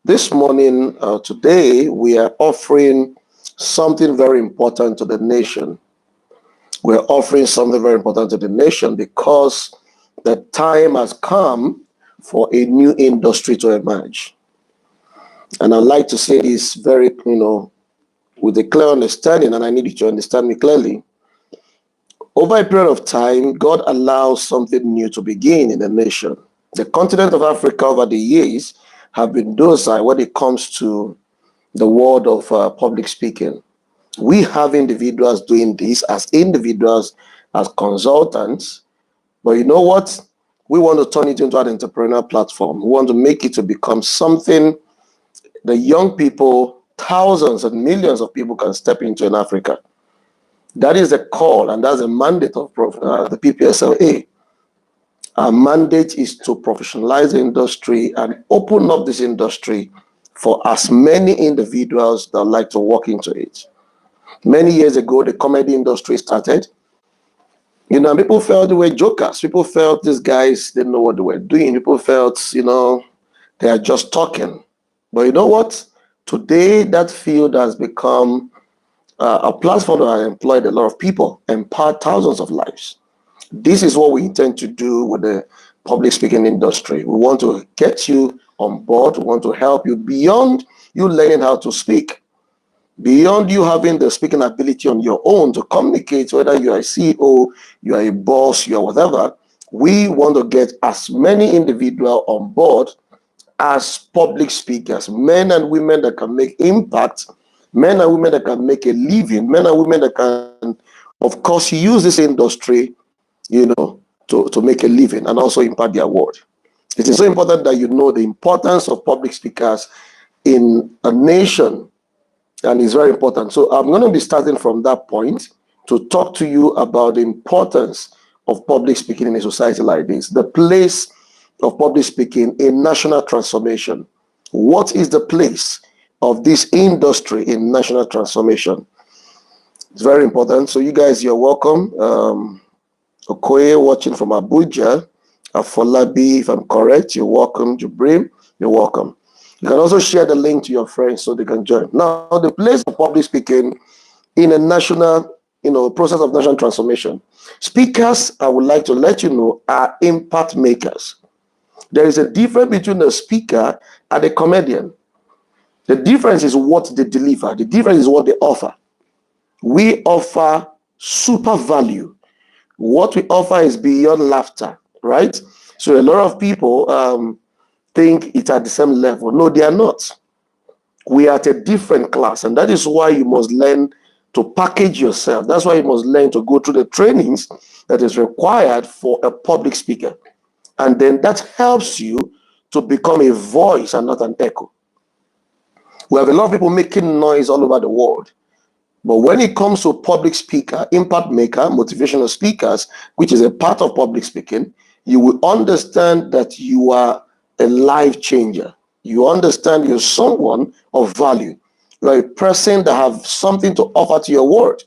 This morning, today, we are offering something very important to the nation. We're offering something very important to the nation because the time has come for a new industry to emerge. And I'd like to say this very, with a clear understanding, and I need you to understand me clearly. Over a period of time, God allows something new to begin in the nation. The continent of Africa over the years have been docile when it comes to the world of public speaking. We have individuals doing this as individuals, as consultants, but you know what? We want to turn it into an entrepreneurial platform. We want to make it to become something the young people, thousands and millions of people can step into in Africa. That is the call, and that's the mandate of the PPSLA. Our mandate is to professionalize the industry and open up this industry for as many individuals that like to walk into it. Many years ago, the comedy industry started. People felt they were jokers. People felt these guys didn't know what they were doing. People felt, they are just talking. But you know what? Today, that field has become a platform that has employed a lot of people, empowered thousands of lives. This is what we intend to do with the public speaking industry. We want to get you on board. We want to help you beyond you learning how to speak, beyond you having the speaking ability on your own to communicate, whether you are a CEO, you are a boss, you are whatever. We want to get as many individuals on board as public speakers, men and women that can make impact, men and women that can make a living, men and women that can, of course, use this industry, to make a living and also impact their world. It is so important that you know the importance of public speakers in a nation, and it's very important. So I'm going to be starting from that point to talk to you about the importance of public speaking in a society like this, the place of public speaking in national transformation. What is the place of this industry in national transformation? It's very important. So you guys, you're welcome. OKOYE watching from Abuja, Afolabi, if I'm correct, you're welcome. Jubrim, you're welcome. You can also share the link to your friends so they can join. Now, the place of public speaking in a national, process of national transformation. Speakers, I would like to let you know, are impact makers. There is a difference between a speaker and a comedian. The difference is what they deliver. The difference is what they offer. We offer super value. What we offer is beyond laughter, right? So a lot of people think it's at the same level. No, they are not. We are at a different class, and that is why you must learn to package yourself. That's why you must learn to go through the trainings that is required for a public speaker. And then that helps you to become a voice and not an echo. We have a lot of people making noise all over the world. But when it comes to public speaker, impact maker, motivational speakers, which is a part of public speaking, you will understand that you are a life changer. You understand you're someone of value. You're a person that have something to offer to your world.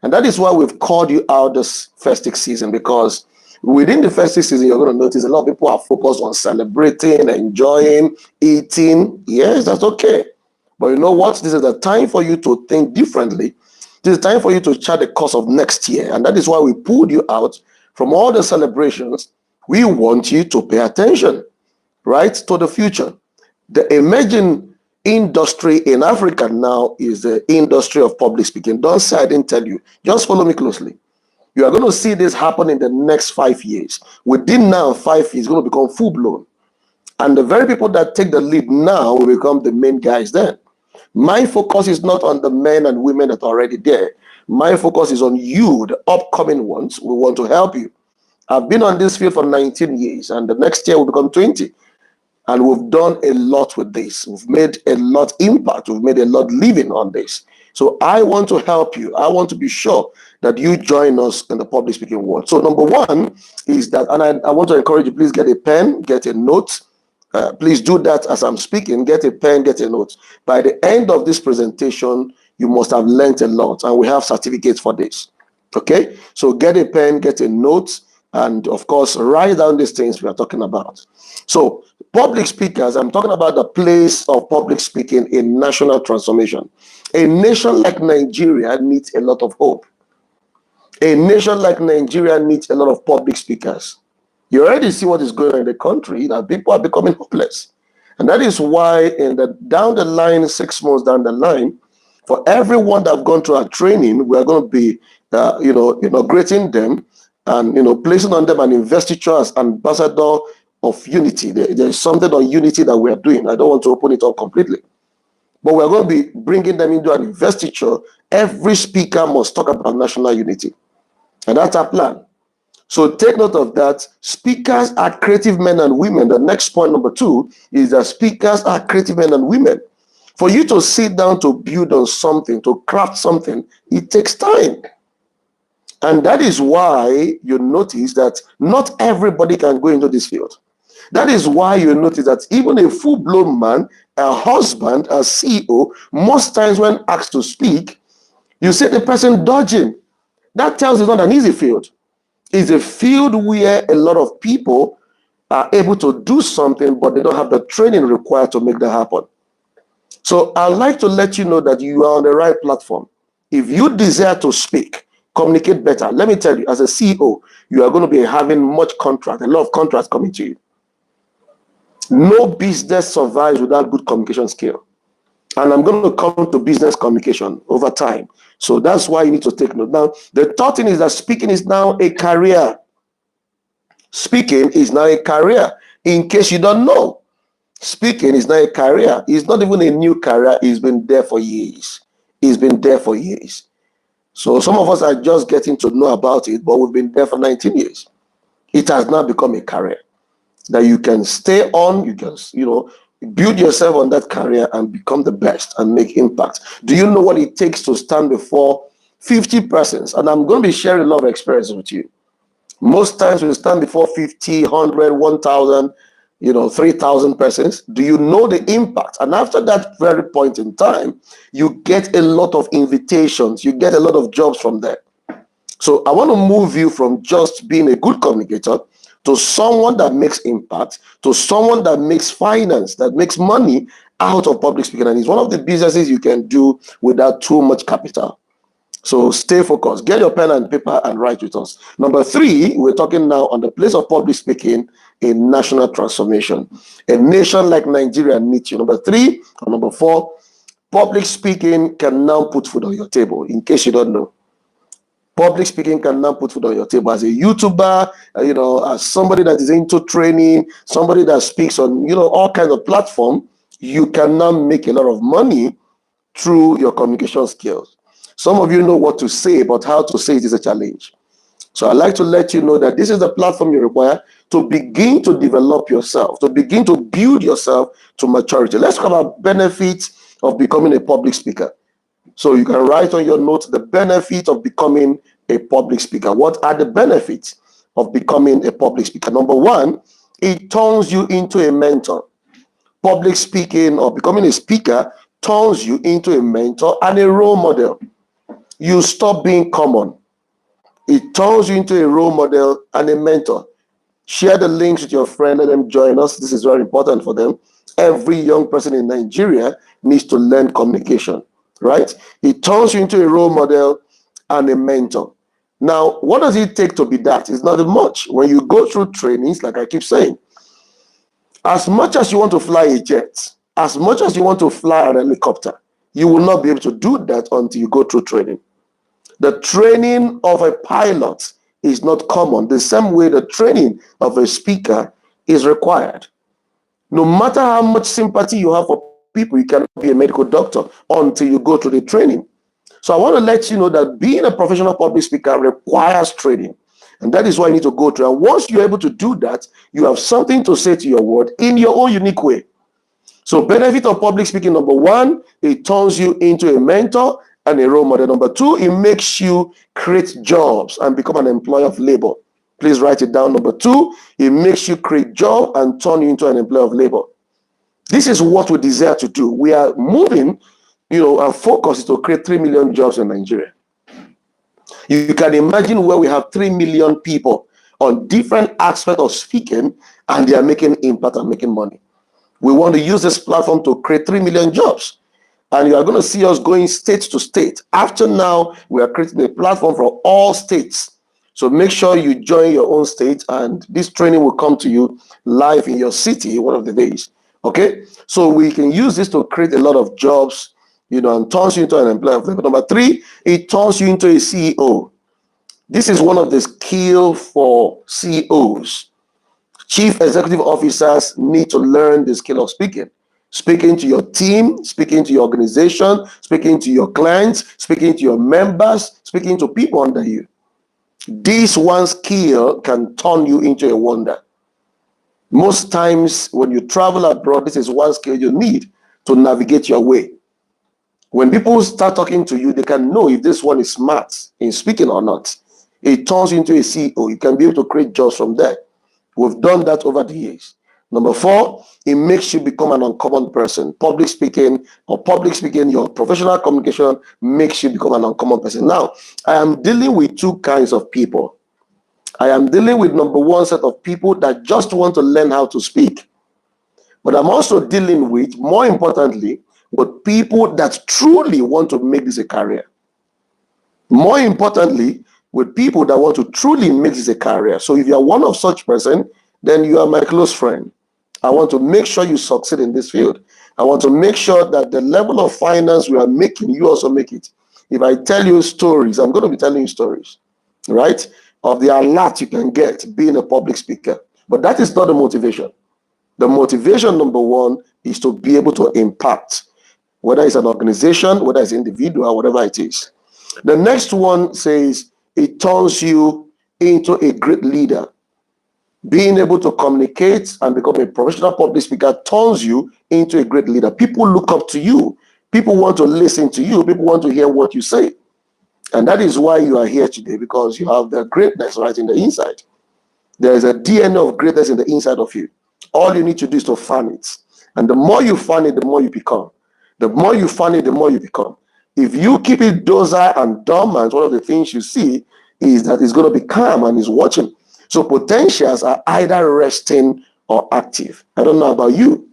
And that is why we've called you out this festive season, because within the festive season, you're going to notice a lot of people are focused on celebrating, enjoying, eating. Yes, that's okay. But you know what? This is the time for you to think differently. This is time for you to chart the course of next year. And that is why we pulled you out from all the celebrations. We want you to pay attention, right, to the future. The emerging industry in Africa now is the industry of public speaking. Don't say I didn't tell you. Just follow me closely. You are going to see this happen in the next 5 years. Within now 5 years, it's going to become full-blown. And the very people that take the lead now will become the main guys then. My focus is not on the men and women that are already there. My focus is on you, the upcoming ones. We want to help you. I've been on this field for 19 years, and the next year will become 20. And we've done a lot with this. We've made a lot impact. We've made a lot living on this. So I want to help you. I want to be sure that you join us in the public speaking world. So number one is that, and I want to encourage you, please get a pen, get a note. Please do that as I'm speaking. Get a pen, get a note. By the end of this presentation, you must have learned a lot, and we have certificates for this. Okay? So get a pen, get a note, and of course, write down these things we are talking about. So Public speakers, I'm talking about the place of public speaking in national transformation. A nation like Nigeria needs a lot of hope. A nation like Nigeria needs a lot of public speakers. You already see what is going on in the country, that people are becoming hopeless. And that is why down the line, 6 months down the line, for everyone that have gone through our training, we are going to be, inaugurating them and, placing on them an investiture as ambassador of unity. There's something on unity that we are doing. I don't want to open it up completely. But we're going to be bringing them into an investiture. Every speaker must talk about national unity. And that's our plan. So take note of that. Speakers are creative men and women. The next point, number 2, is that speakers are creative men and women. For you to sit down to build on something, to craft something, it takes time. And that is why you notice that not everybody can go into this field. That is why you notice that even a full-blown man, a husband, a CEO, most times when asked to speak, you see the person dodging. That tells you it's not an easy field. It's a field where a lot of people are able to do something, but they don't have the training required to make that happen. So I'd like to let you know that you are on the right platform. If you desire to speak, communicate better. Let me tell you, as a CEO, you are going to be having much contract, a lot of contracts coming to you. No business survives without good communication skill. And I'm going to come to business communication over time. So that's why you need to take note. Now, the third thing is that speaking is now a career. Speaking is now a career. In case you don't know, speaking is now a career. It's not even a new career. It's been there for years. It's been there for years. So some of us are just getting to know about it, but we've been there for 19 years. It has now become a career that you can stay on. You can, build yourself on that career and become the best and make impact. Do you know what it takes to stand before 50 persons? And I'm going to be sharing a lot of experience with you. Most times we stand before 50, 100, 1,000, 3,000 persons. Do you know the impact? And after that very point in time, you get a lot of invitations. You get a lot of jobs from there. So I want to move you from just being a good communicator to someone that makes impact, to someone that makes finance, that makes money out of public speaking. And it's one of the businesses you can do without too much capital. So stay focused. Get your pen and paper and write with us. Number 3, we're talking now on the place of public speaking in national transformation. A nation like Nigeria needs you. Number 3 or number 4, public speaking can now put food on your table, in case you don't know. Public speaking can now put food on your table. As a YouTuber, as somebody that is into training, somebody that speaks on, all kinds of platforms, you can now make a lot of money through your communication skills. Some of you know what to say, but how to say it is a challenge. So I'd like to let you know that this is the platform you require to begin to develop yourself, to begin to build yourself to maturity. Let's talk about benefits of becoming a public speaker. So you can write on your notes the benefit of becoming a public speaker. What are the benefits of becoming a public speaker? Number 1, it turns you into a mentor. Public speaking or becoming a speaker turns you into a mentor and a role model. You stop being common. It turns you into a role model and a mentor. Share the links with your friend, let them join us. This is very important for them. Every young person in Nigeria needs to learn communication, right? It turns you into a role model and a mentor. Now, what does it take to be that? It's not much. When you go through trainings, like I keep saying, as much as you want to fly a jet, as much as you want to fly an helicopter, you will not be able to do that until you go through training. The training of a pilot is not common, the same way the training of a speaker is required. No matter how much sympathy you have for people, you cannot be a medical doctor until you go through the training. So I want to let you know that being a professional public speaker requires training. And that is why you need to go through. And once you're able to do that, you have something to say to your world in your own unique way. So benefit of public speaking, number 1, it turns you into a mentor and a role model. Number 2, it makes you create jobs and become an employer of labor. Please write it down. Number 2, it makes you create job and turn you into an employer of labor. This is what we desire to do. We are moving, our focus is to create 3 million jobs in Nigeria. You can imagine where we have 3 million people on different aspects of speaking, and they are making impact and making money. We want to use this platform to create 3 million jobs. And you are going to see us going state to state. After now, we are creating a platform for all states. So make sure you join your own state, and this training will come to you live in your city one of the days. Okay? So we can use this to create a lot of jobs, and turns you into an employer. But number 3, it turns you into a CEO. This is one of the skills for CEOs. Chief executive officers need to learn the skill of speaking. Speaking to your team, speaking to your organization, speaking to your clients, speaking to your members, speaking to people under you. This one skill can turn you into a wonder. Most times when you travel abroad, this is one skill you need to navigate your way. When people start talking to you, they can know if this one is smart in speaking or not. It turns you into a CEO. You can be able to create jobs from there. We've done that over the years. Number 4, it makes you become an uncommon person. Public speaking, your professional communication makes you become an uncommon person. Now, I am dealing with 2 kinds of people. I am dealing with number 1 set of people that just want to learn how to speak. But I'm also dealing with, more importantly, with people that truly want to make this a career. More importantly, with people that want to truly make this a career. So if you are one of such person, then you are my close friend. I want to make sure you succeed in this field. I want to make sure that the level of finance we are making, you also make it. If I tell you stories, I'm going to be telling you stories, right? Of the alert you can get being a public speaker. But that is not the motivation. The motivation, number 1, is to be able to impact, whether it's an organization, whether it's an individual, whatever it is. The next one says, it turns you into a great leader. Being able to communicate and become a professional public speaker turns you into a great leader. People look up to you. People want to listen to you. People want to hear what you say. And that is why you are here today, because you have the greatness right in the inside. There is a DNA of greatness in the inside of you. All you need to do is to fan it. And the more you fan it, the more you become. The more you fan it, the more you become. If you keep it docile and dormant, one of the things you see is that it's going to be calm and is watching. So potentials are either resting or active. I don't know about you,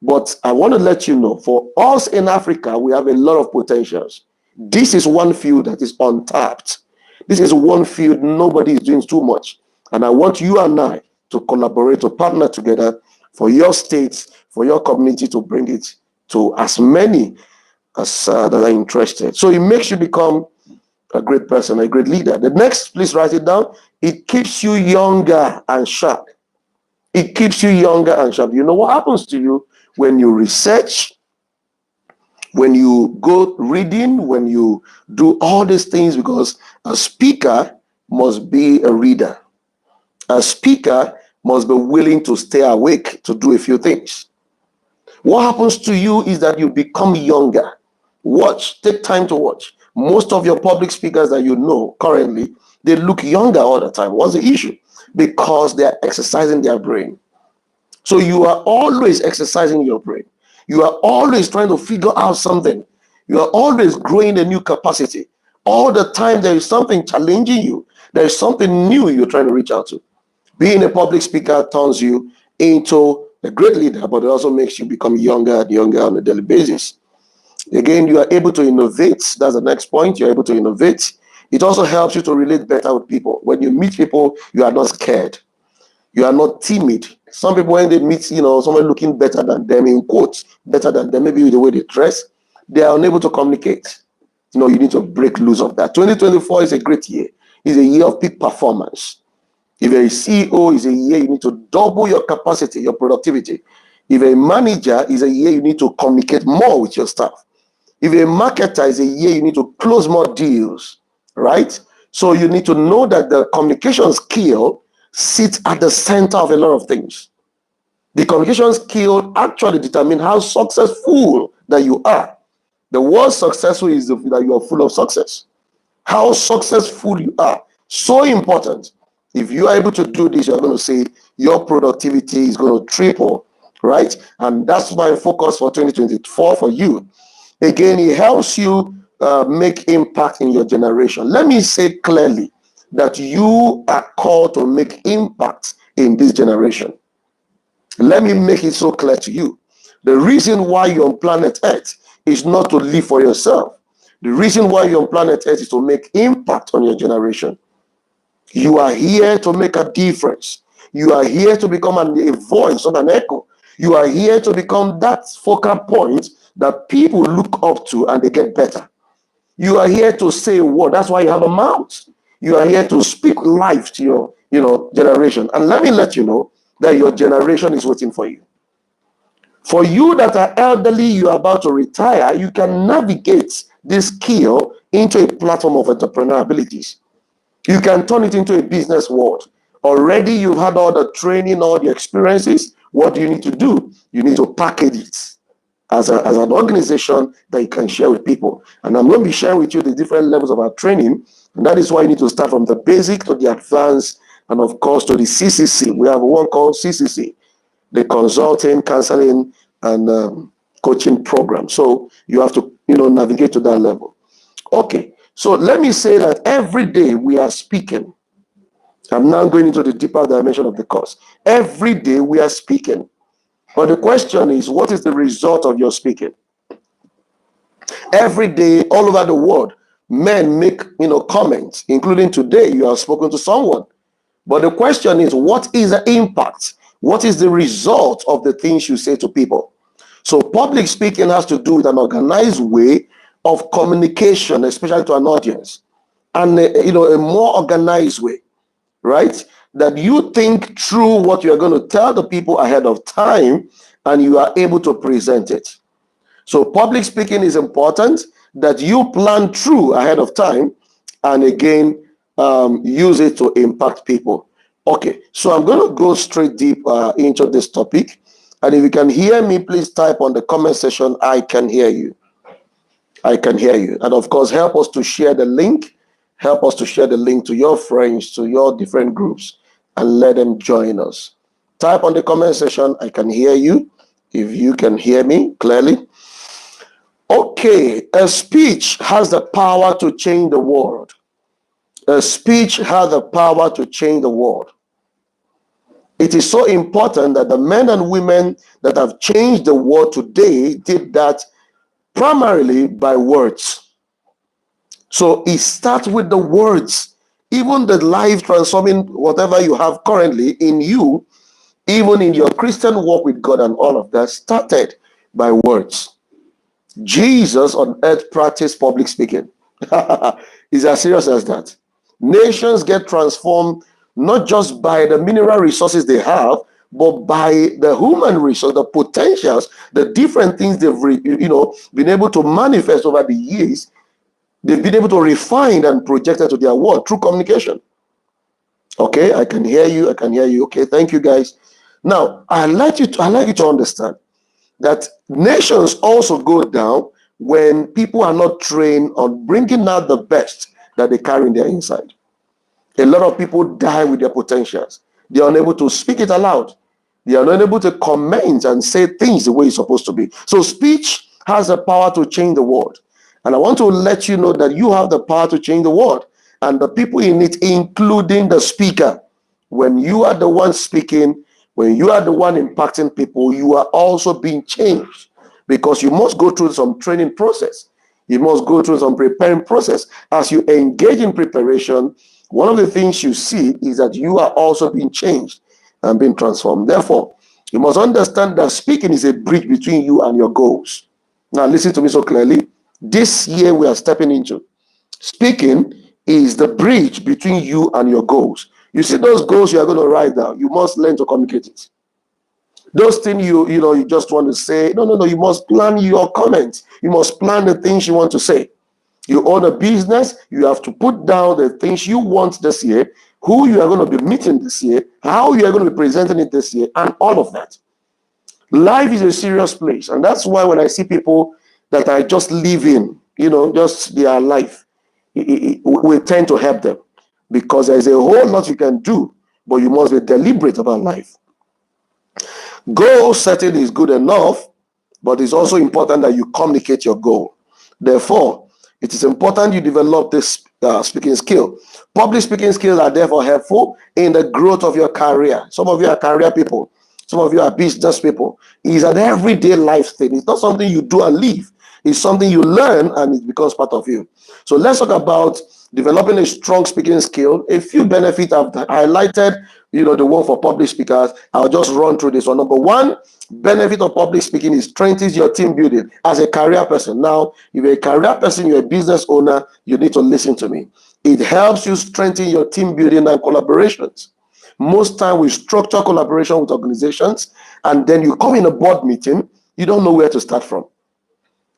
but I want to let you know, for us in Africa, we have a lot of potentials. This is one field that is untapped. This is one field nobody is doing too much. And I want you and I to collaborate, to partner together for your states, for your community, to bring it to as many as that are interested. So it makes you become a great person, a great leader. The next, please write it down. It keeps you younger and sharp. It keeps you younger and sharp. You know what happens to you when you research, when you go reading, when you do all these things? Because a speaker must be a reader. A speaker must be willing to stay awake to do a few things. What happens to you is that you become younger. Watch, take time to watch. Most of your public speakers that you know currently, they look younger all the time. What's the issue? Because they are exercising their brain. So you are always exercising your brain. You are always trying to figure out something. You are always growing a new capacity. All the time there is something challenging you. There is something new you're trying to reach out to. Being a public speaker turns you into a great leader, but it also makes you become younger and younger on a daily basis. Again, you are able to innovate. That's the next point. You're able to innovate. It also helps you to relate better with people. When you meet people, you are not scared. You are not timid. Some people, when they meet, someone looking better than them, in quotes, better than them, maybe with the way they dress, they are unable to communicate. You need to break loose of that. 2024 is a great year. It's a year of peak performance. If you're a CEO, it's a year you need to double your capacity, your productivity. If you're a manager, it's a year you need to communicate more with your staff. If you're a marketer, it's a year you need to close more deals, right? So you need to know that the communication skill sits at the center of a lot of things. The communication skill actually determines how successful that you are. The word successful is that you are full of success. How successful you are. So important. If you are able to do this, you're going to see your productivity is going to triple, right? And that's my focus for 2024 for you. Again, it helps you make impact in your generation. Let me say clearly that you are called to make impact in this generation. Let me make it so clear to you. The reason why you're on planet Earth is not to live for yourself. The reason why you're on planet Earth is to make impact on your generation. You are here to make a difference. You are here to become a voice, not an echo. You are here to become that focal point that people look up to and they get better. You are here to say a word. That's why you have a mouth. You are here to speak life to your, generation. And let me let you know that your generation is waiting for you. For you that are elderly, you are about to retire, you can navigate this skill into a platform of entrepreneurial abilities. You can turn it into a business world. Already you've had all the training, all the experiences. What do you need to do? You need to package it as an organization that you can share with people. And I'm going to be sharing with you the different levels of our training. And that is why you need to start from the basic to the advanced, and of course to the CCC. We have one called CCC, the consulting, counseling, and coaching program. So you have to, navigate to that level. Okay, so let me say that every day we are speaking. I'm now going into the deeper dimension of the course. Every day we are speaking. But the question is, what is the result of your speaking? Every day, all over the world, men make, comments, including today, you have spoken to someone. But the question is, what is the impact? What is the result of the things you say to people? So public speaking has to do with an organized way of communication, especially to an audience, and a more organized way, right? That you think through what you're going to tell the people ahead of time, and you are able to present it. So public speaking is important, that you plan through ahead of time, and again, use it to impact people. Okay, so I'm going to go straight deep into this topic. And if you can hear me, please type on the comment section, I can hear you. I can hear you. And of course, help us to share the link. Help us to share the link to your friends, to your different groups, and let them join us. Type on the comment section, I can hear you, if you can hear me clearly. Okay, a speech has the power to change the world. A speech has the power to change the world. It is so important that the men and women that have changed the world today did that primarily by words. So it starts with the words. Even the life transforming whatever you have currently in you, even in your Christian walk with God and all of that, started by words. Jesus on earth practiced public speaking. It's as serious as that. Nations get transformed not just by the mineral resources they have, but by the human resource, the potentials, the different things they've been able to manifest over the years. They've been able to refine and project it to their world through communication. Okay, I can hear you. I can hear you. Okay, thank you, guys. Now, I'd like you to understand that nations also go down when people are not trained on bringing out the best that they carry in their inside. A lot of people die with their potentials. They are unable to speak it aloud. They are not able to comment and say things the way it's supposed to be. So speech has the power to change the world. And I want to let you know that you have the power to change the world, and the people in it, including the speaker. When you are the one speaking, when you are the one impacting people, you are also being changed, because you must go through some training process. You must go through some preparing process. As you engage in preparation, one of the things you see is that you are also being changed and being transformed. Therefore, you must understand that speaking is a bridge between you and your goals. Now, listen to me so clearly. This year we are stepping into, speaking is the bridge between you and your goals. You see those goals you are going to write down, you must learn to communicate it. Those things you just want to say, no, you must plan your comments. You must plan the things you want to say. You own a business, you have to put down the things you want this year, who you are going to be meeting this year, how you are going to be presenting it this year, and all of that. Life is a serious place, and that's why when I see people that are just living, just their life, we tend to help them, because there's a whole lot you can do, but you must be deliberate about life. Goal setting is good enough, but it's also important that you communicate your goal. Therefore, it is important you develop this speaking skill. Public speaking skills are therefore helpful in the growth of your career. Some of you are career people. Some of you are business people. It's an everyday life thing. It's not something you do and leave. It's something you learn and it becomes part of you. So let's talk about developing a strong speaking skill. A few benefits I've highlighted, the one for public speakers. I'll just run through this one. Number one, benefit of public speaking is strengthens your team building as a career person. Now, if you're a career person, you're a business owner, you need to listen to me. It helps you strengthen your team building and collaborations. Most time we structure collaboration with organizations, and then you come in a board meeting, you don't know where to start from.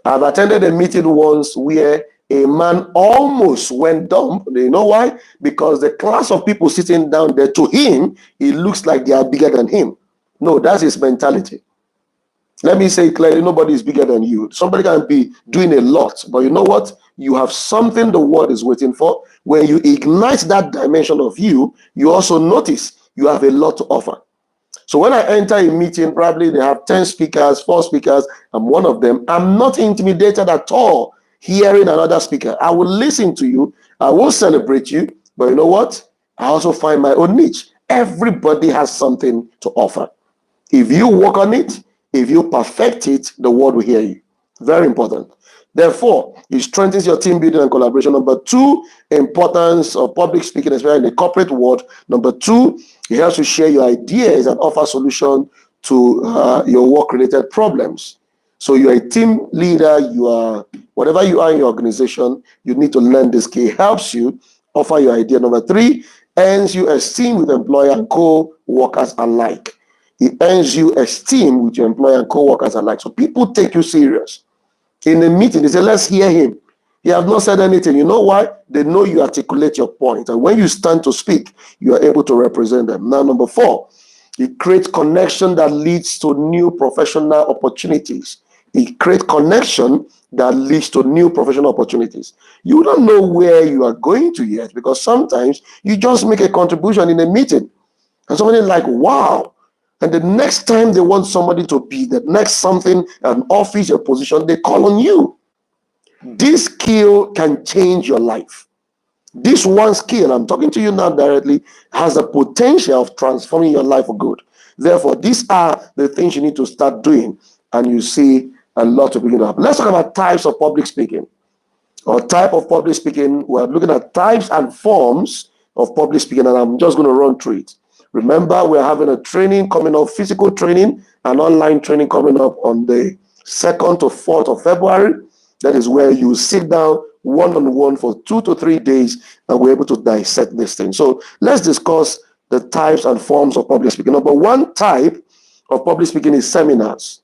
I've attended a meeting once where a man almost went dumb. You know why? Because the class of people sitting down there, to him, it looks like they are bigger than him. No, that's his mentality. Let me say clearly, nobody is bigger than you. Somebody can be doing a lot, but you know what? You have something the world is waiting for. When you ignite that dimension of you, you also notice you have a lot to offer. So when I enter a meeting, probably they have 10 speakers, 4 speakers, I'm one of them. I'm not intimidated at all hearing another speaker. I will listen to you. I will celebrate you. But you know what? I also find my own niche. Everybody has something to offer. If you work on it, if you perfect it, the world will hear you. Very important. Therefore, it strengthens your team building and collaboration. Number two, importance of public speaking, especially in the corporate world. Number two, it helps you share your ideas and offer solutions to your work-related problems. So you're a team leader, you are, whatever you are in your organization, you need to learn this skill. It helps you offer your idea. Number three, earns you esteem with employer and co-workers alike. It earns you esteem with your employer and co-workers alike. So people take you serious. In a meeting, they say, let's hear him. He has not said anything. You know why? They know you articulate your point. And when you stand to speak, you are able to represent them. Now, number four, it creates connection that leads to new professional opportunities. It creates connection that leads to new professional opportunities. You don't know where you are going to yet, because sometimes you just make a contribution in a meeting. And somebody is like, wow. And the next time they want somebody to be the next something, an office, a position, they call on you. This skill can change your life. This one skill, I'm talking to you now directly, has the potential of transforming your life for good. Therefore, these are the things you need to start doing, and you see a lot to begin to happen. Let's talk about types of public speaking. Or type of public speaking, we're looking at types and forms of public speaking, and I'm just going to run through it. Remember, we're having a training coming up, physical training and online training coming up on the 2nd to 4th of February. That is where you sit down one-on-one for 2 to 3 days and we're able to dissect this thing. So let's discuss the types and forms of public speaking. Number one type of public speaking is seminars.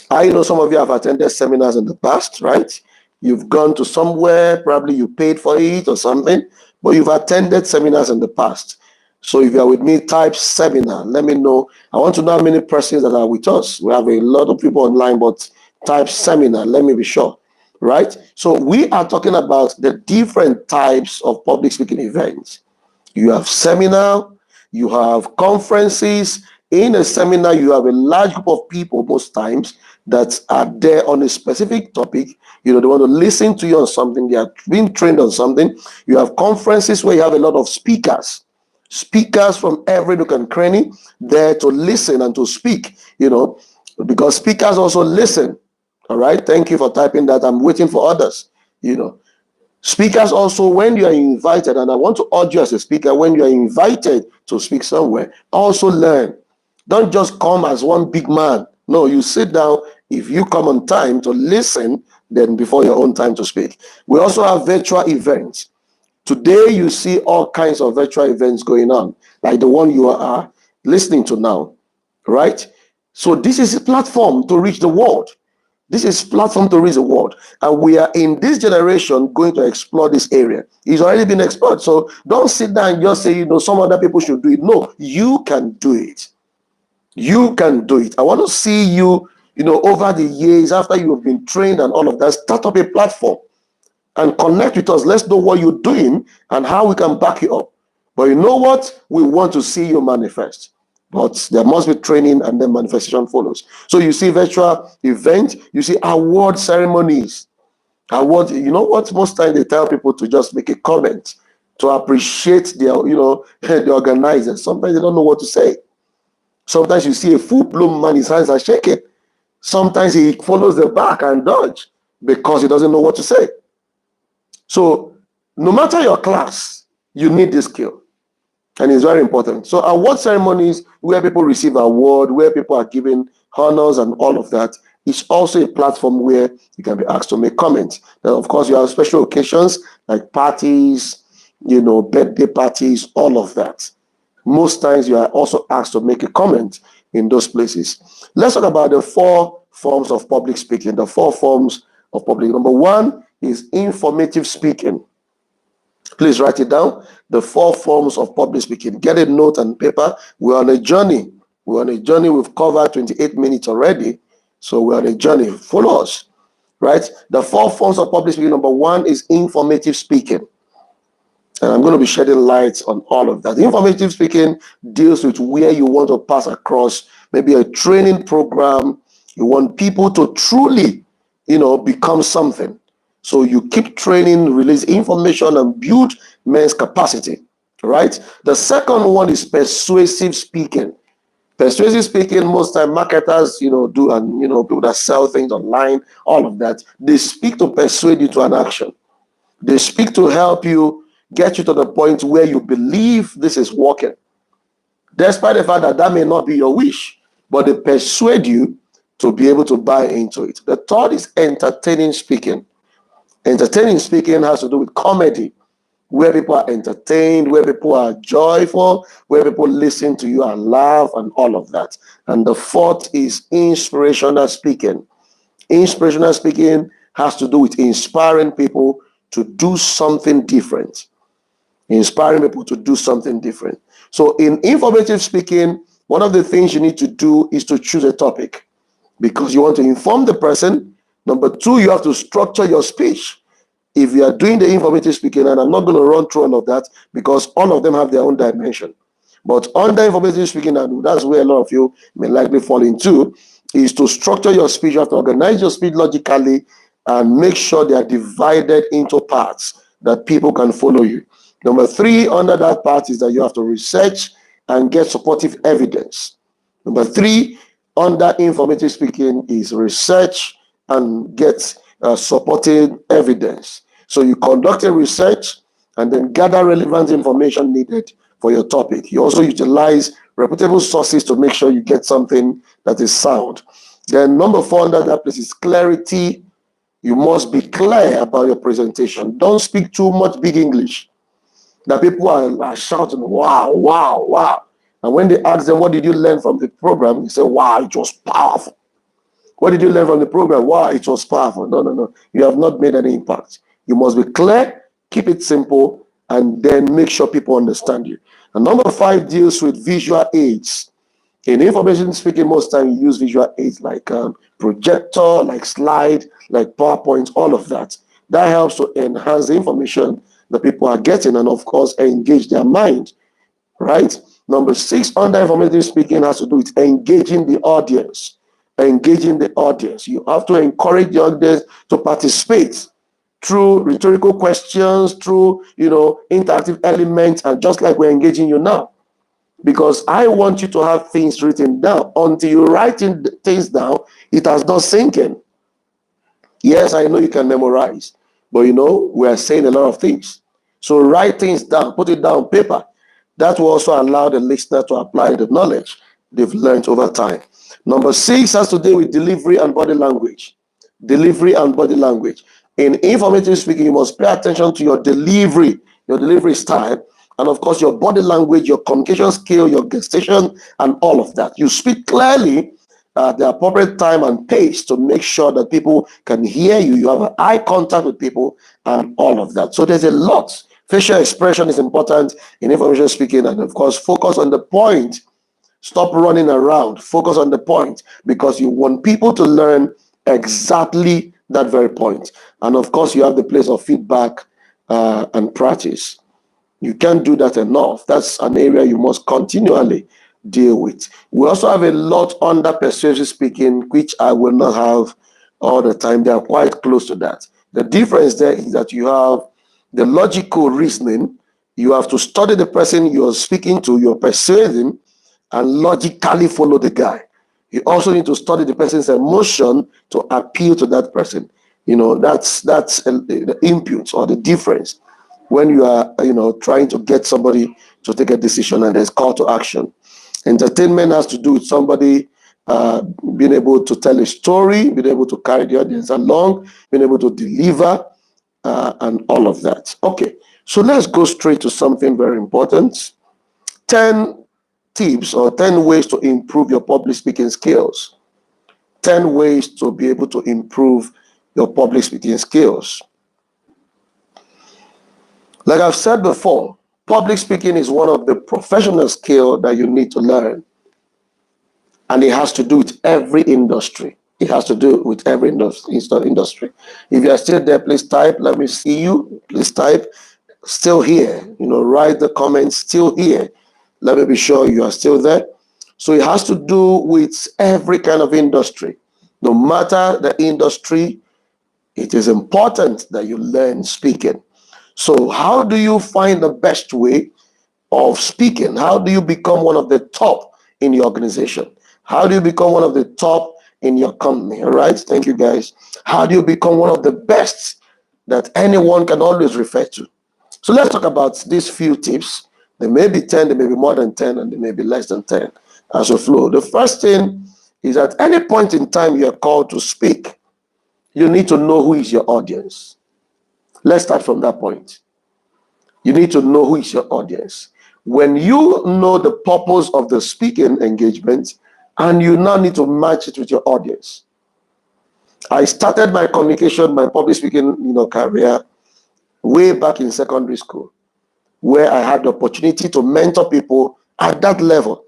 I know some of you have attended seminars in the past, right? You've gone to somewhere, probably you paid for it or something, but you've attended seminars in the past. So if you're with me, type seminar. Let me know. I want to know how many persons that are with us. We have a lot of people online, but type seminar. Let me be sure. Right? So we are talking about the different types of public speaking events. You have seminar, you have conferences. In a seminar, you have a large group of people most times that are there on a specific topic. They want to listen to you on something. They are being trained on something. You have conferences where you have a lot of speakers from every nook and cranny there to listen and to speak, because speakers also listen. All right. Thank you for typing that. I'm waiting for others. Speakers also, when you are invited, and I want to urge you as a speaker, when you are invited to speak somewhere, also learn. Don't just come as one big man. No, you sit down. If you come on time to listen, then before your own time to speak. We also have virtual events. Today, you see all kinds of virtual events going on, like the one you are listening to now, right? So this is a platform to reach the world. This is a platform to reach the world. And we are in this generation going to explore this area. It's already been explored. So don't sit down and just say, some other people should do it. No, you can do it. You can do it. I want to see you, over the years, after you have been trained and all of that, start up a platform and connect with us. Let's know what you're doing and how we can back you up. But you know what? We want to see you manifest. But there must be training and then manifestation follows. So you see virtual event, you see award ceremonies. Award, you know what? Most times they tell people to just make a comment to appreciate their, the organizers. Sometimes they don't know what to say. Sometimes you see a full-blown man, his hands are shaking. Sometimes he follows the back and dodge because he doesn't know what to say. So no matter your class, you need this skill. And it's very important. So award ceremonies where people receive award, where people are given honors and all of that, is also a platform where you can be asked to make comments. Then of course you have special occasions like parties, birthday parties, all of that. Most times you are also asked to make a comment in those places. Let's talk about the 4 forms of public speaking. The 4 forms of public. Number 1 is informative speaking. Please write it down. The 4 forms of public speaking. Get a note and paper. We're on a journey. We're on a journey. We've covered 28 minutes already. So we're on a journey. Follow us, right? The 4 forms of public speaking. Number 1 is informative speaking. And I'm going to be shedding light on all of that. Informative speaking deals with where you want to pass across maybe a training program. You want people to truly, become something. So you keep training, release information, and build men's capacity, right? The second one is persuasive speaking. Persuasive speaking, most time marketers, do, and, people that sell things online, all of that, they speak to persuade you to an action. They speak to help you get you to the point where you believe this is working, despite the fact that that may not be your wish, but they persuade you to be able to buy into it. The third is entertaining speaking. Entertaining speaking has to do with comedy, where people are entertained, where people are joyful, where people listen to you and laugh and all of that. And the fourth is inspirational speaking. Inspirational speaking has to do with inspiring people to do something different. Inspiring people to do something different. So in informative speaking, one of the things you need to do is to choose a topic because you want to inform the person. Number 2, you have to structure your speech. If you are doing the informative speaking, and I'm not going to run through all of that because all of them have their own dimension. But under informative speaking, and that's where a lot of you may likely fall into, is to structure your speech. You have to organize your speech logically and make sure they are divided into parts that people can follow you. Number 3 under that part is that you have to research and get supportive evidence. Number 3 under informative speaking is research and get supporting evidence. So you conduct a research and then gather relevant information needed for your topic. You also utilize reputable sources to make sure you get something that is sound. Then number 4 under that place is clarity. You must be clear about your presentation. Don't speak too much big English that people are shouting, wow, wow, wow. And when they ask them, what did you learn from the program? You say, wow, it was powerful. What did you learn from the program? Wow, it was powerful. No. You have not made any impact. You must be clear, keep it simple, and then make sure people understand you. And number 5 deals with visual aids. In information speaking, most times you use visual aids like projector, like slide, like PowerPoint, all of that. That helps to enhance the information that people are getting and, of course, engage their mind, right? Number 6 under informative speaking has to do with engaging the audience. Engaging the audience. You have to encourage the audience to participate through rhetorical questions, through, interactive elements, and just like we're engaging you now. Because I want you to have things written down. Until you write things down, it has not sink in. Yes, I know you can memorize, but we are saying a lot of things. So write things down, put it down on paper. That will also allow the listener to apply the knowledge they've learned over time. Number 6 has to do with delivery and body language. Delivery and body language. In informative speaking, you must pay attention to your delivery style, and of course, your body language, your communication skill, your gestation, and all of that. You speak clearly at the appropriate time and pace to make sure that people can hear you. You have eye contact with people and all of that. So there's a lot. Facial expression is important in information speaking, and of course, focus on the point. Stop running around. Focus on the point because you want people to learn exactly that very point. And of course, you have the place of feedback and practice. You can't do that enough. That's an area you must continually deal with. We also have a lot under persuasive speaking, which I will not have all the time. They are quite close to that. The difference there is that you have the logical reasoning. You have to study the person you're speaking to, you're persuading, and logically follow the guy. You also need to study the person's emotion to appeal to that person. That's the input or the difference when you are, trying to get somebody to take a decision and there's call to action. Entertainment has to do with somebody being able to tell a story, being able to carry the audience along, being able to deliver, and all of that. Okay, so let's go straight to something very important. 10 tips or 10 ways to improve your public speaking skills. 10 ways to be able to improve your public speaking skills. Like I've said before, public speaking is one of the professional skills that you need to learn. And it has to do with every industry. It has to do with every industry. If you are still there, please type. Let me see you. Please type. Still here. Write the comments. Still here. Let me be sure you are still there. So it has to do with every kind of industry. No matter the industry, it is important that you learn speaking. So how do you find the best way of speaking? How do you become one of the top in your organization? How do you become one of the top in your company? All right. Thank you, guys. How do you become one of the best that anyone can always refer to? So let's talk about these few tips. There may be 10, there may be more than 10, and there may be less than 10 as we flow. The first thing is at any point in time you are called to speak, you need to know who is your audience. Let's start from that point. You need to know who is your audience. When you know the purpose of the speaking engagement, and you now need to match it with your audience. I started my communication, my public speaking, career way back in secondary school, where I had the opportunity to mentor people at that level.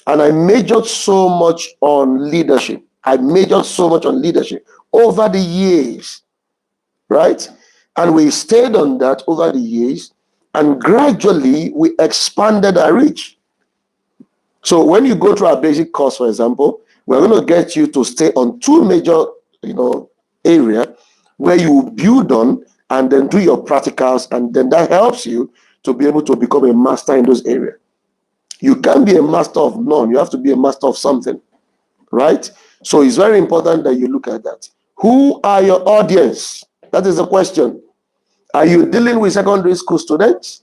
And I majored so much on leadership. over the years, right? And we stayed on that over the years, and gradually we expanded our reach. So when you go through our basic course, for example, we're going to get you to stay on 2 major, area where you build on and then do your practicals, and then that helps you to be able to become a master in those areas. You can't be a master of none. You have to be a master of something, right? So it's very important that you look at that. Who are your audience? That is the question. Are you dealing with secondary school students?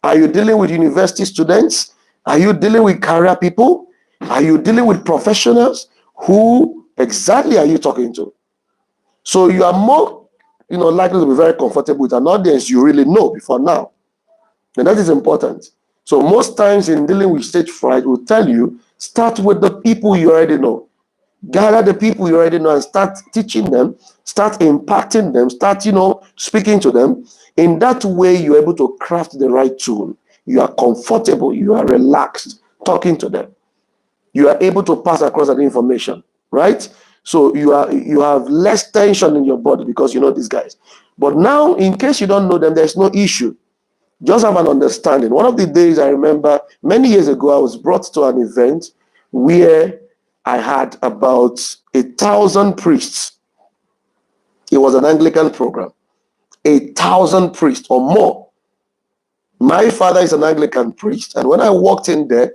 Are you dealing with university students? Are you dealing with career people? Are you dealing with professionals? Who exactly are you talking to? So you are more, likely to be very comfortable with an audience you really know before now. And that is important. So most times in dealing with stage fright, we'll tell you, start with the people you already know. Gather the people you already know and start teaching them, start impacting them, start, speaking to them. In that way, you're able to craft the right tool. You are comfortable, you are relaxed talking to them. You are able to pass across that information, right? So you have less tension in your body because you know these guys. But now, in case you don't know them, there's no issue. Just have an understanding. One of the days I remember many years ago, I was brought to an event where I had about 1,000 priests. It was an Anglican program. 1,000 priests or more. My father is an Anglican priest, and when I walked in there,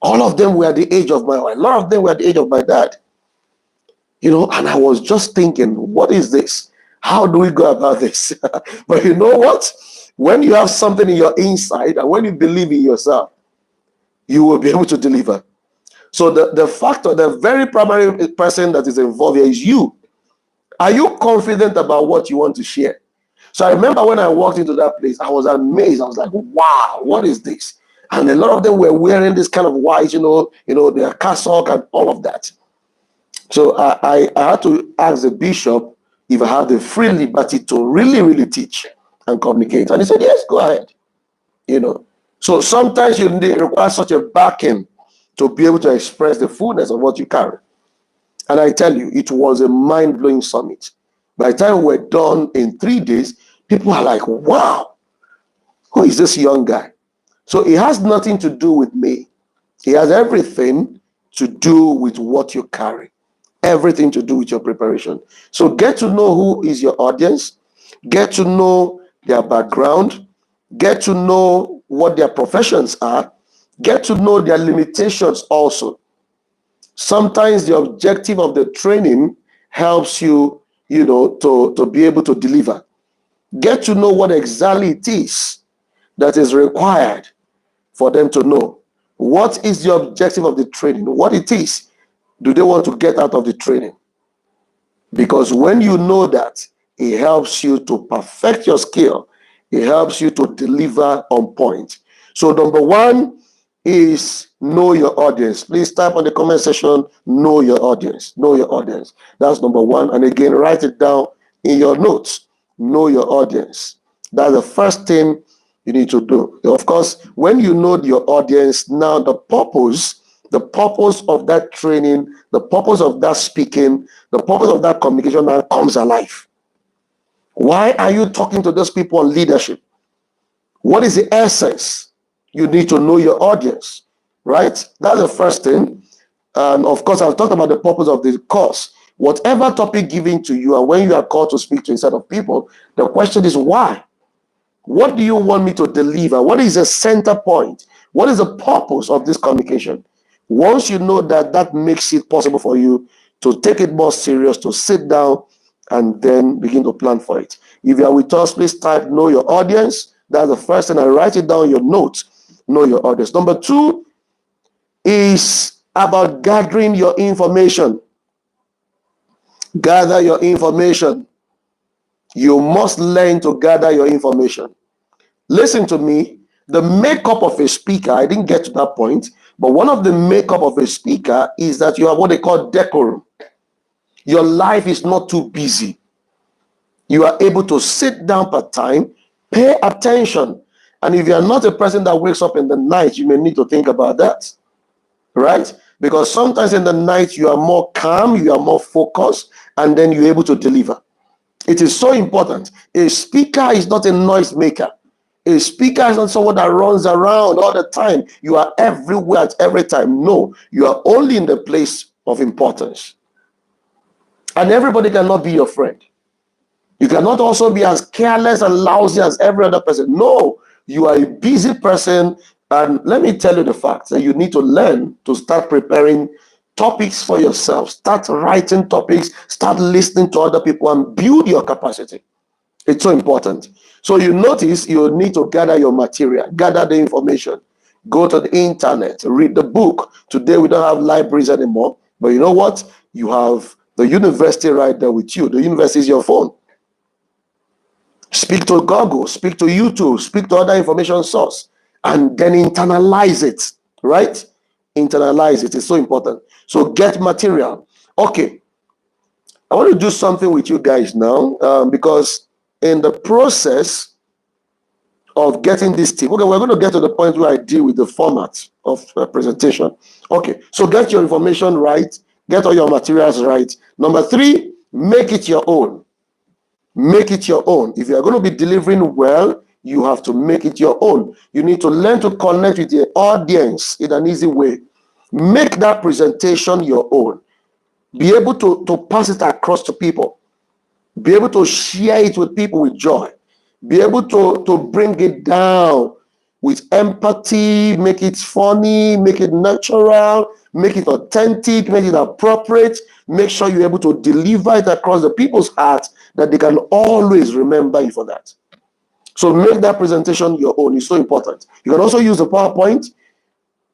all of them were the age of my wife. A lot of them were the age of my dad. And I was just thinking, what is this? How do we go about this? But you know what? When you have something in your inside and when you believe in yourself, you will be able to deliver. So the factor, the very primary person that is involved here is you. Are you confident about what you want to share? So I remember when I walked into that place, I was amazed. I was like, wow, what is this? And a lot of them were wearing this kind of white, their cassock and all of that. So I had to ask the bishop if I had the free liberty to really, really teach and communicate. And he said, yes, go ahead. So sometimes you require such a backing to be able to express the fullness of what you carry. And I tell you, it was a mind-blowing summit. By the time we're done in 3 days, people are like, wow, who is this young guy? So it has nothing to do with me. It has everything to do with what you carry. Everything to do with your preparation. So get to know who is your audience. Get to know their background. Get to know what their professions are. Get to know their limitations also. Sometimes the objective of the training helps you, to be able to deliver. Get to know what exactly it is that is required for them to know. What is the objective of the training? What it is do they want to get out of the training? Because when you know that, it helps you to perfect your skill. It helps you to deliver on point. So number one is know your audience. Please type on the comment section, know your audience. Know your audience. That's number one. And again, write it down in your notes. Know your audience. That's the first thing you need to do. Of course, when you know your audience, now the purpose of that training, the purpose of that speaking, the purpose of that communication now comes alive. Why are you talking to those people on leadership? What is the essence? You need to know your audience, right? That's the first thing. And of course, I've talked about the purpose of the course. Whatever topic given to you, and when you are called to speak to a set of people, the question is why? What do you want me to deliver? What is the center point? What is the purpose of this communication? Once you know that, that makes it possible for you to take it more serious, to sit down and then begin to plan for it. If you are with us, please type know your audience. That's the first thing. And write it down in your notes. Know your audience. Number two is about gathering your information. Gather your information. You must learn to gather your information. Listen to me. The makeup of a speaker, I didn't get to that point, but one of the makeup of a speaker is that you have what they call decorum. Your life is not too busy. You are able to sit down per time, pay attention. And if you are not a person that wakes up in the night, you may need to think about that, right? Because sometimes in the night, you are more calm, you are more focused, and then you're able to deliver. It is so important. A speaker is not a noise maker. A speaker is not someone that runs around all the time. You are everywhere at every time. No, you are only in the place of importance. And everybody cannot be your friend. You cannot also be as careless and lousy as every other person. No, you are a busy person. And let me tell you the fact that you need to learn to start preparing topics for yourself. Start writing topics. Start listening to other people and build your capacity. It's so important. So you notice you need to gather your material, gather the information, go to the internet, read the book. Today we don't have libraries anymore, but you know what? You have the university right there with you. The university is your phone. Speak to Google, speak to YouTube, speak to other information source, and then internalize it, right? Internalize it. It's so important. So get material. Okay. I want to do something with you guys now because in the process of getting this tip, okay, we're going to get to the point where I deal with the format of a presentation. Okay, so get your information right, get all your materials right. Number three, make it your own. Make it your own. If you're going to be delivering well, you have to make it your own. You need to learn to connect with the audience in an easy way. Make that presentation your own. Be able to pass it across to people. Be able to share it with people with joy. Be able to bring it down with empathy, make it funny, make it natural, make it authentic, make it appropriate. Make sure you're able to deliver it across the people's hearts that they can always remember you for that. So make that presentation your own. It's so important. You can also use the PowerPoint.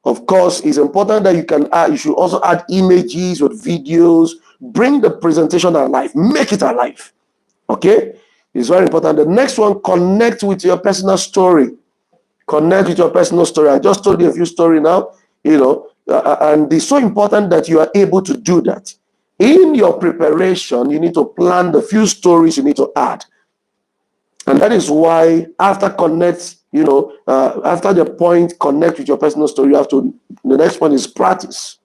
Of course, it's important that you should also add images with videos. Bring the presentation alive. Make it alive. Okay? It's very important. The next one, connect with your personal story. Connect with your personal story. I just told you a few stories now, and it's so important that you are able to do that. In your preparation, you need to plan the few stories you need to add. And that is why after after the point, connect with your personal story, the next one is practice.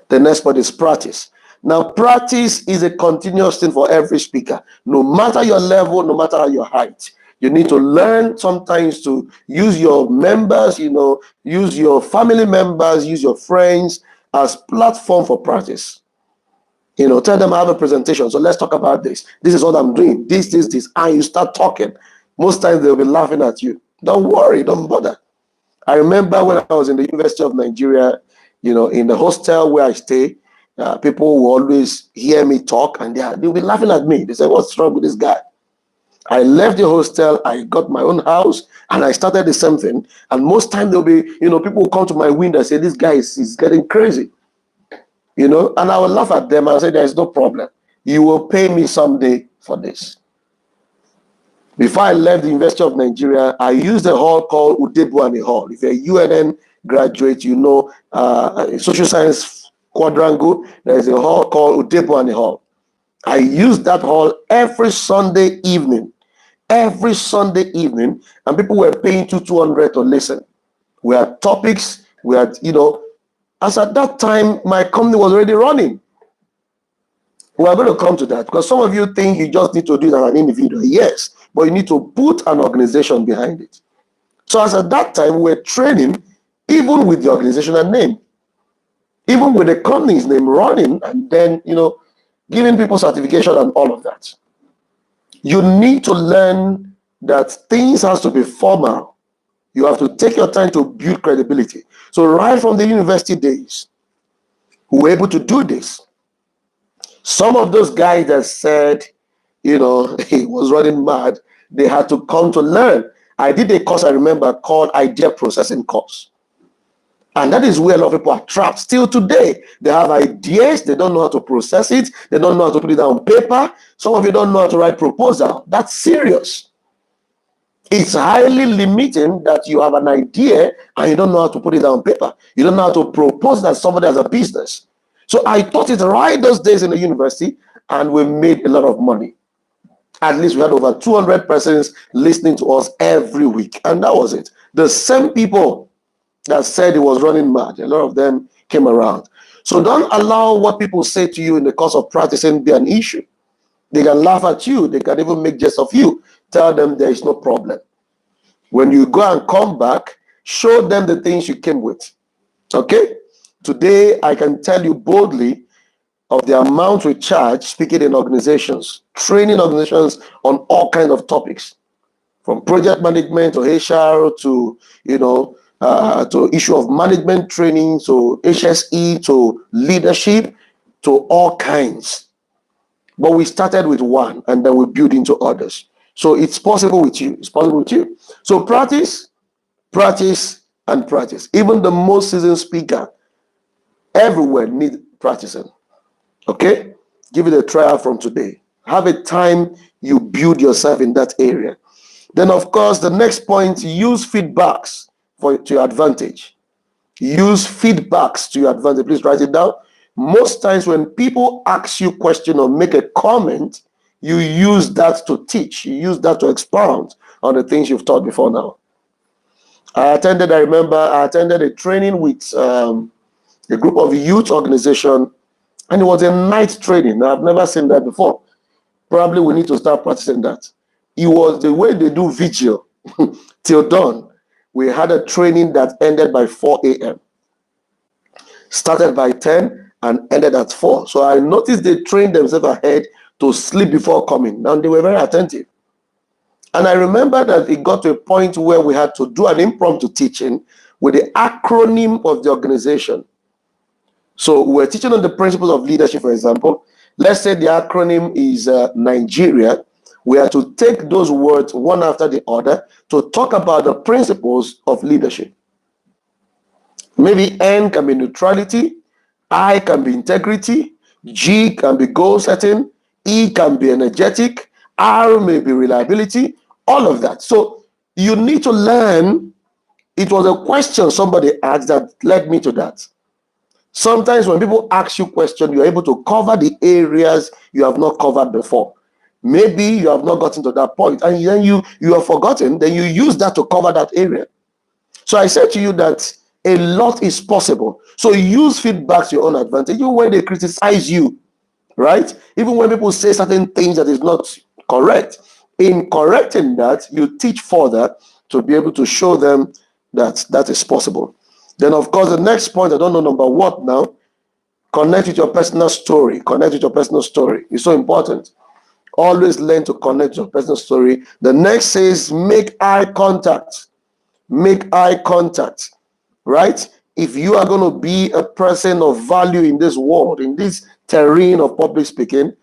The next point is practice. Now, practice is a continuous thing for every speaker. No matter your level, no matter your height, you need to learn sometimes to use your members, use your family members, use your friends as platform for practice. Tell them I have a presentation, so let's talk about this. This is what I'm doing. This, and you start talking. Most times they'll be laughing at you. Don't worry, don't bother. I remember when I was in the University of Nigeria, in the hostel where I stay, people will always hear me talk and they'll be laughing at me. They say, "What's wrong with this guy?" I left the hostel, I got my own house, and I started the same thing. And most time there'll be, people will come to my window and say, "This guy is getting crazy," and I will laugh at them and say, "There's no problem. You will pay me someday for this." Before I left the University of Nigeria, I used a hall called Udebwani Hall. If you're a UNN graduate, social science quadrangle, there's a hall called Udebwani Hall. I used that hall every Sunday evening, and people were paying 200 to listen. We had topics, as at that time, my company was already running. We are going to come to that because some of you think you just need to do it as an individual. Yes, but you need to put an organization behind it. So as at that time, we were training even with the organizational name, even with the company's name running, and then, giving people certification and all of that. You need to learn that things has to be formal. You have to take your time to build credibility. So right from the university days, we were able to do this. Some of those guys that said, he was running mad, they had to come to learn. I did a course, I remember, called Idea Processing course. And that is where a lot of people are trapped. Still today, they have ideas, they don't know how to process it, they don't know how to put it down on paper. Some of you don't know how to write proposal. That's serious. It's highly limiting that you have an idea and you don't know how to put it down on paper. You don't know how to propose that somebody has a business. So I taught it right those days in the university, and we made a lot of money. At least we had over 200 persons listening to us every week, and that was it. The same people that said he was running mad, a lot of them came around. So don't allow what people say to you in the course of practicing be an issue. They can laugh at you. They can even make jest of you. Tell them there is no problem. When you go and come back, show them the things you came with. Okay? Today, I can tell you boldly of the amount we charge speaking in organizations, training organizations on all kinds of topics, from project management to HR to, to issue of management training, to HSE, to leadership, to all kinds. But we started with one and then we build into others. So it's possible with you. It's possible with you. So practice, practice, and practice. Even the most seasoned speaker everywhere need practicing. Okay? Give it a trial from today. Have a time you build yourself in that area. Then, of course, the next point, use feedbacks to your advantage. Use feedbacks to your advantage. Please write it down. Most times when people ask you a question or make a comment, you use that to teach. You use that to expound on the things you've taught before now. I remember I attended a training with a group of youth organization, and it was a night training. Now, I've never seen that before. Probably we need to start practicing that. It was the way they do vigil till dawn. We had a training that ended by 4 a.m. Started by 10 and ended at 4. So I noticed they trained themselves ahead to sleep before coming. And they were very attentive. And I remember that it got to a point where we had to do an impromptu teaching with the acronym of the organization. So we're teaching on the principles of leadership, for example. Let's say the acronym is Nigeria. We are to take those words one after the other to talk about the principles of leadership. Maybe N can be neutrality, I can be integrity, G can be goal setting, E can be energetic, R may be reliability, all of that. So you need to learn. It was a question somebody asked that led me to that. Sometimes when people ask you questions, you're able to cover the areas you have not covered before. Maybe you have not gotten to that point, and then you have forgotten, then you use that to cover that area. So I said to you that a lot is possible. So use feedback to your own advantage, even when they criticize you, right? Even when people say certain things that is not correct. In correcting that, you teach further to be able to show them that that is possible. Then, of course, the next point, I don't know number what now, connect with your personal story. Connect with your personal story. It's so important. Always learn to connect your personal story. The next says make eye contact. make eye contact, right? If you are going to be a person of value in this world, in this terrain of public speaking,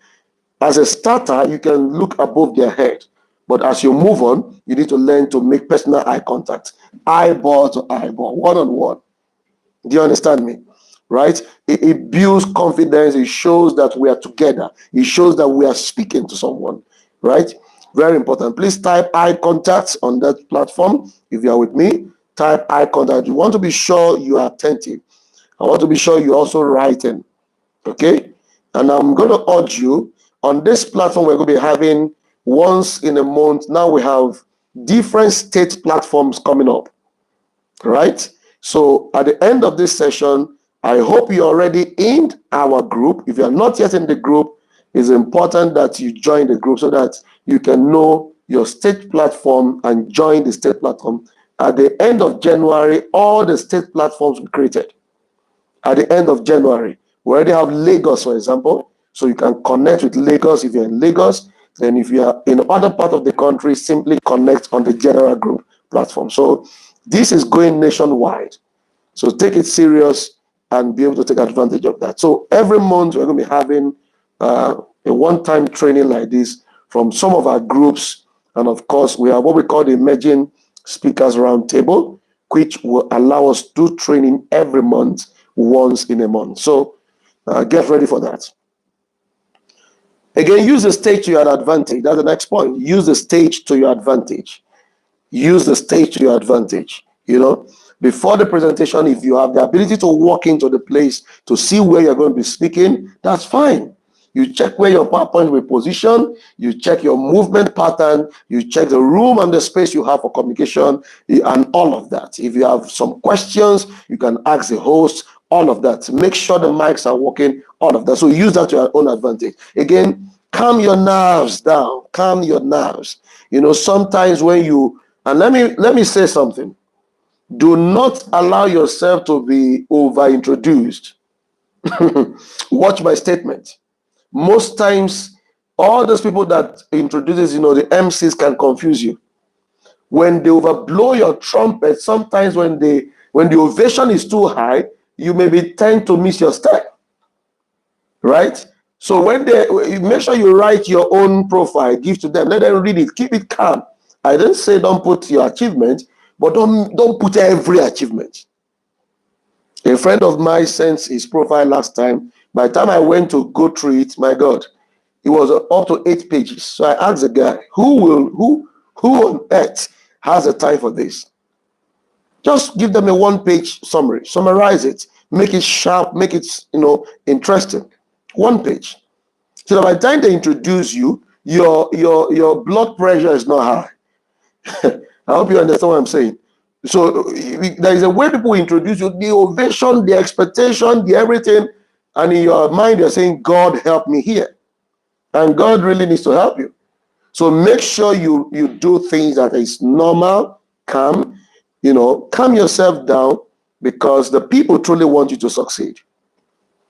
as a starter, you can look above their head. But as you move on, you need to learn to make personal eye contact, eyeball to eyeball, one-on-one. Do you understand me? Right? It builds confidence. It shows that we are together. It shows that we are speaking to someone. Right? Very important. Please type eye contact on that platform. If you are with me, type eye contact. You want to be sure you are attentive. I want to be sure you're also writing. Okay? And I'm going to urge you on this platform, we're going to be having once in a month. Now we have different state platforms coming up. Right? So at the end of this session, I hope you're already in our group. If you're not yet in the group, it's important that you join the group so that you can know your state platform and join the state platform. At the end of January, all the state platforms will be created. At the end of January, we already have Lagos, for example, so you can connect with Lagos if you're in Lagos. Then if you are in other part of the country, simply connect on the general group platform. So this is going nationwide. So take it serious and be able to take advantage of that. So every month we're going to be having a one-time training like this from some of our groups. And of course, we have what we call the Emerging Speakers Roundtable, which will allow us to do training every month, once in a month. So get ready for that. Again, use the stage to your advantage. That's the next point. Use the stage to your advantage. Use the stage to your advantage. Before the presentation, if you have the ability to walk into the place to see where you're going to be speaking, that's fine. You check where your PowerPoint will position, you check your movement pattern, you check the room and the space you have for communication, and all of that. If you have some questions, you can ask the host, all of that. Make sure the mics are working, all of that. So use that to your own advantage. Again, calm your nerves down. Calm your nerves. Sometimes when you, and let me say something. Do not allow yourself to be over-introduced. Watch my statement. Most times, all those people that introduces, the MCs can confuse you. When they overblow your trumpet, sometimes when the ovation is too high, you maybe tend to miss your step. Right? So when make sure you write your own profile, give to them, let them read it, keep it calm. I didn't say don't put your achievement, but don't put every achievement. A friend of mine sent his profile last time. By the time I went to go through it, my God, it was up to 8 pages. So I asked the guy, who on earth has the time for this? Just give them a 1-page summary, summarize it, make it sharp, make it interesting. 1 page. So that by the time they introduce you, your blood pressure is not high. I hope you understand what I'm saying. So there is a way people introduce you, the ovation, the expectation, the everything, and in your mind you're saying, God help me here. And God really needs to help you. So make sure you do things that is normal, calm, calm yourself down, because the people truly want you to succeed.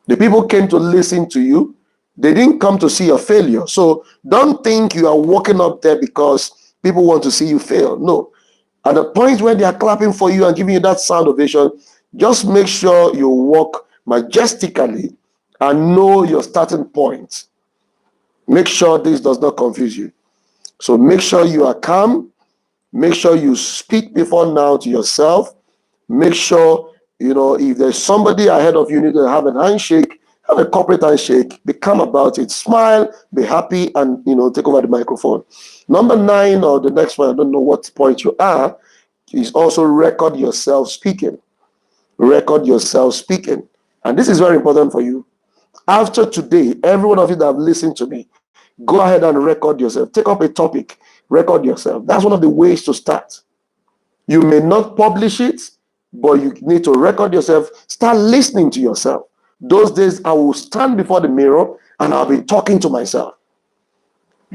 The people came to listen to you. They didn't come to see your failure. So don't think you are walking up there because people want to see you fail. No. At the point when they are clapping for you and giving you that sound ovation, just make sure you walk majestically and know your starting point. Make sure this does not confuse you. So make sure you are calm. Make sure you speak before now to yourself. Make sure, if there's somebody ahead of you, you need to have a handshake, have a corporate handshake, be calm about it, smile, be happy, and, take over the microphone. Number 9, or the next one, I don't know what point you are, is also record yourself speaking. Record yourself speaking. And this is very important for you. After today, every one of you that have listened to me, go ahead and record yourself. Take up a topic, record yourself. That's one of the ways to start. You may not publish it, but you need to record yourself. Start listening to yourself. Those days, I will stand before the mirror and I'll be talking to myself.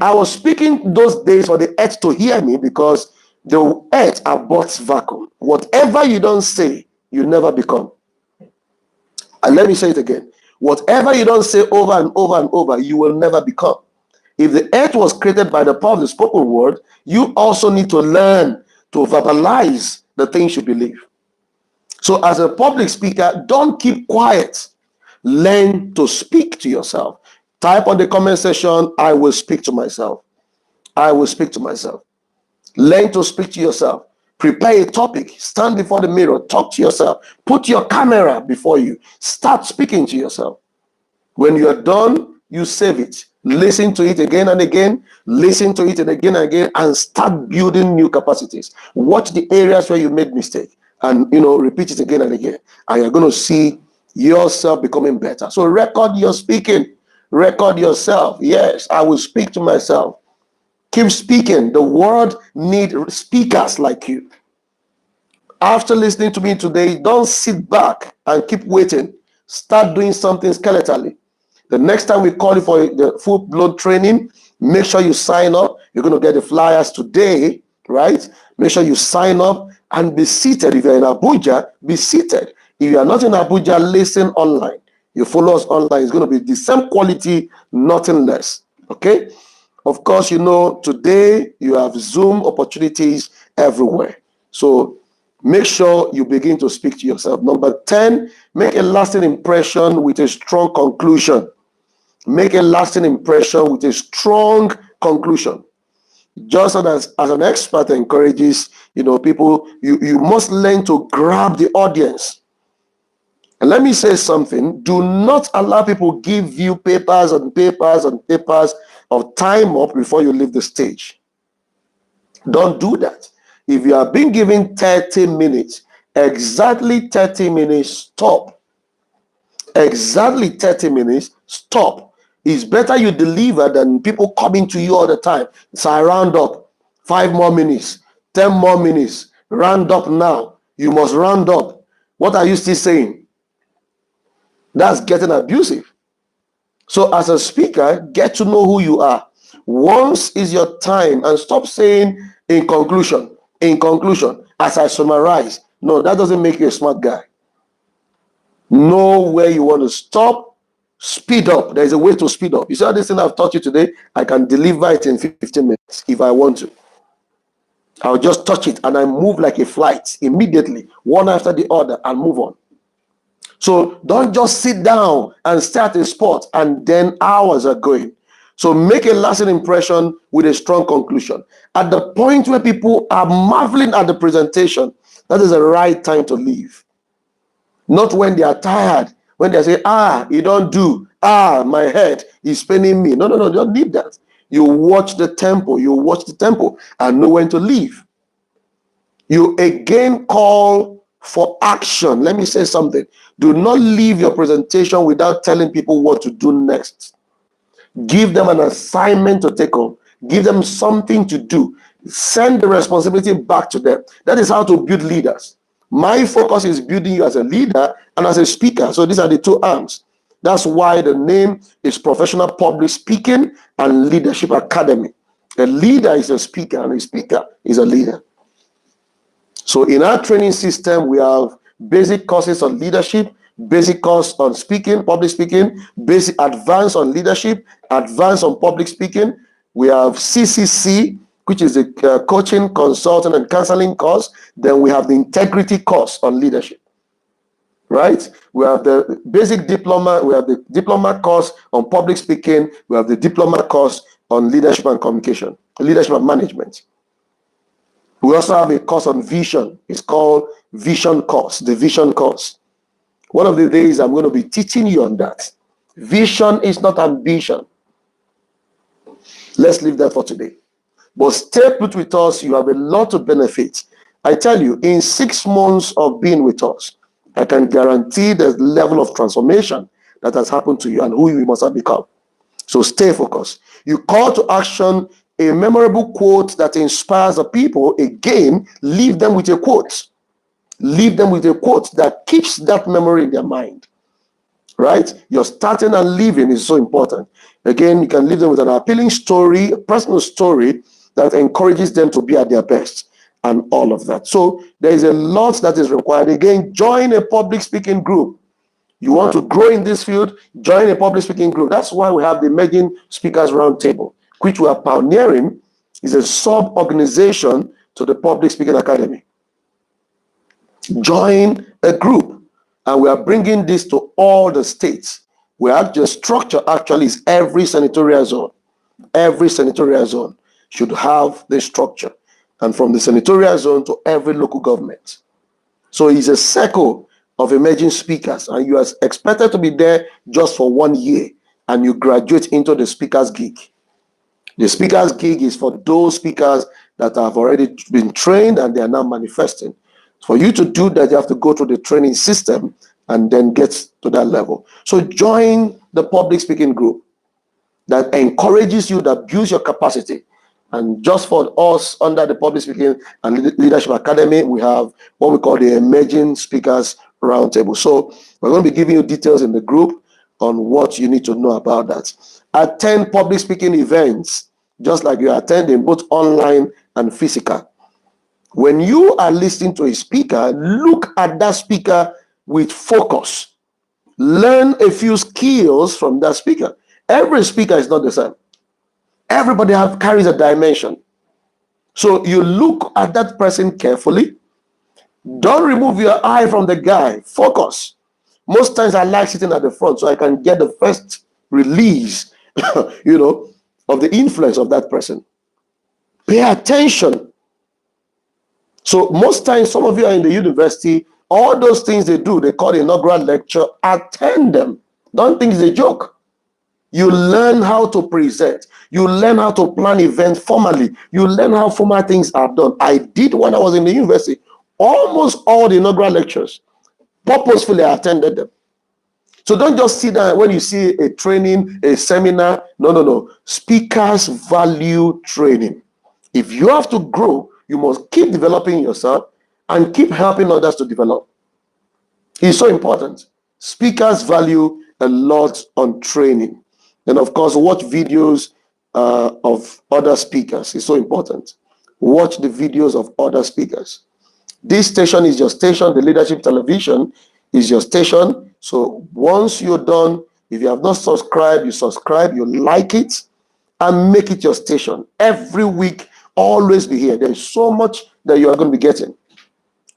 I was speaking those days for the earth to hear me, because the earth aborts vacuum. Whatever you don't say, you never become. And let me say it again. Whatever you don't say over and over and over, you will never become. If the earth was created by the power of the spoken word, you also need to learn to verbalize the things you believe. So as a public speaker, don't keep quiet. Learn to speak to yourself. Type on the comment section, I will speak to myself. I will speak to myself. Learn to speak to yourself. Prepare a topic. Stand before the mirror. Talk to yourself. Put your camera before you. Start speaking to yourself. When you are done, you save it. Listen to it again and again. Listen to it again and again, and start building new capacities. Watch the areas where you made mistake, and repeat it again and again. And you're going to see yourself becoming better. So record your speaking. Record yourself. Yes, I will speak to myself. Keep speaking. The world needs speakers like you. After listening to me today, don't sit back and keep waiting. Start doing something skeletally. The next time we call you for the full-blown training, make sure you sign up. You're going to get the flyers today, right? Make sure you sign up and be seated. If you're in Abuja, be seated. If you are not in Abuja, listen online. You follow us online. It's going to be the same quality, nothing less. Okay? Of course, today you have Zoom opportunities everywhere. So make sure you begin to speak to yourself. Number 10, make a lasting impression with a strong conclusion. Make a lasting impression with a strong conclusion. Just as an expert encourages, people, you must learn to grab the audience. And let me say something. Do not allow people give you papers and papers and papers of time up before you leave the stage. Don't do that. If you are being given 30 minutes, exactly 30 minutes, stop. Exactly 30 minutes, stop. It's better you deliver than people coming to you all the time. So I round up. 5 more minutes, 10 more minutes. Round up now. You must round up. What are you still saying? That's getting abusive. So as a speaker, get to know who you are. Once is your time, and stop saying in conclusion, as I summarize. No, that doesn't make you a smart guy. Know where you want to stop, speed up. There's a way to speed up. You see all this thing I've taught you today? I can deliver it in 15 minutes if I want to. I'll just touch it and I move like a flight immediately, one after the other, and move on. So don't just sit down and start a spot and then hours are going. So make a lasting impression with a strong conclusion. At the point where people are marveling at the presentation, that is the right time to leave. Not when they are tired, when they say, you don't do, my head is paining me. No, you don't need that. You watch the tempo, and know when to leave. You again call for action. Let me say something. Do not leave your presentation without telling people what to do next. Give them an assignment to take on. Give them something to do. Send the responsibility back to them. That is how to build leaders. My focus is building you as a leader and as a speaker. So these are the two arms. That's why the name is Professional Public Speaking and Leadership Academy. A leader is a speaker, and a speaker is a leader. So in our training system, we have basic courses on leadership, basic course on speaking, public speaking, basic advanced on leadership, advanced on public speaking. We have CCC, which is a coaching, consulting, and counseling course. Then we have the integrity course on leadership, right? We have the basic diploma. We have the diploma course on public speaking. We have the diploma course on leadership and communication, leadership and management. We also have a course on vision. It's called Vision Course, the Vision Course. One of the days I'm going to be teaching you on that. Vision is not ambition. Let's leave that for today. But stay put with us. You have a lot of benefits. I tell you, in 6 months of being with us, I can guarantee the level of transformation that has happened to you and who you must have become. So stay focused. You call to action a memorable quote that inspires the people. Again, leave them with a quote. Leave them with a quote that keeps that memory in their mind. Right? Your starting and leaving is so important. Again, you can leave them with an appealing story, a personal story that encourages them to be at their best, and all of that. So there is a lot that is required. Again, join a public speaking group. You want to grow in this field, join a public speaking group. That's why we have the Emerging Speakers Roundtable, which we are pioneering. Is a sub-organization to the Public Speaking Academy. Join a group, and we are bringing this to all the states. The structure actually is every senatorial zone. Every senatorial zone should have this structure, and from the senatorial zone to every local government. So it's a circle of emerging speakers, and you are expected to be there just for 1 year, and you graduate into the speaker's gig. The speaker's gig is for those speakers that have already been trained and they are now manifesting. For you to do that, you have to go through the training system and then get to that level. So join the public speaking group that encourages you, that builds your capacity. And just for us under the Public Speaking and Leadership Academy, we have what we call the Emerging Speakers Roundtable. So we're going to be giving you details in the group on what you need to know about that. Attend public speaking events, just like you're attending both online and physical. When you are listening to a speaker, look at that speaker with focus. Learn a few skills from that speaker. Every speaker is not the same. Everybody carries a dimension. So you look at that person carefully. Don't remove your eye from the guy. Focus. Most times I like sitting at the front so I can get the first release, of the influence of that person. Pay attention. So most times, some of you are in the university, all those things they do, they call the inaugural lecture, attend them. Don't think it's a joke. You learn how to present. You learn how to plan events formally. You learn how formal things are done. I did when I was in the university. Almost all the inaugural lectures, purposefully I attended them. So don't just sit down when you see a training, a seminar. No. Speakers value training. If you have to grow, you must keep developing yourself and keep helping others to develop. It's so important. Speakers value a lot on training. And of course, watch videos of other speakers. It's so important. Watch the videos of other speakers. This station is your station. The Leadership Television is your station. So once you're done, if you have not subscribed, you subscribe, you like it, and make it your station. Every week, always be here. There's so much that you are going to be getting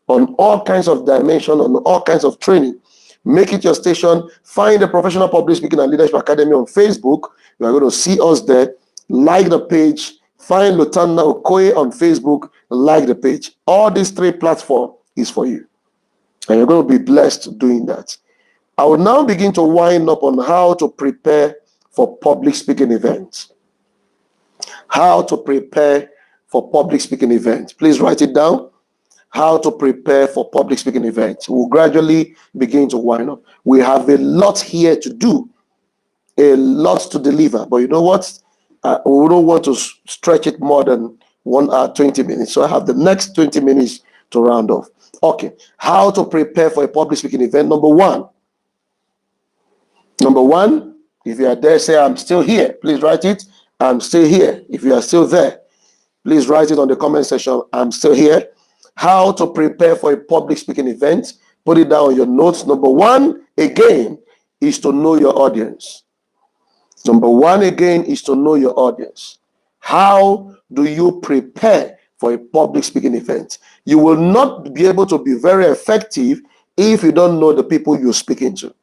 on all kinds of dimension, on all kinds of training. Make it your station. Find the Professional Public Speaking and Leadership Academy on Facebook. You are going to see us there. Like the page. Find LOTANNA OKOYE on Facebook. Like the page. All these 3 platforms is for you. And you're going to be blessed doing that. I will now begin to wind up on how to prepare for public speaking events. How to prepare for public speaking events. Please write it down. How to prepare for public speaking events. We'll gradually begin to wind up. We have a lot here to do, a lot to deliver. But you know what? We don't want to stretch it more than 1 hour, 20 minutes. So I have the next 20 minutes to round off. Okay. How to prepare for a public speaking event. Number one, if you are there, say, I'm still here. Please write it. I'm still here. If you are still there, please write it on the comment section. I'm still here. How to prepare for a public speaking event. Put it down on your notes. Number one, again, is to know your audience. Number one, again, is to know your audience. How do you prepare for a public speaking event? You will not be able to be very effective if you don't know the people you're speaking to.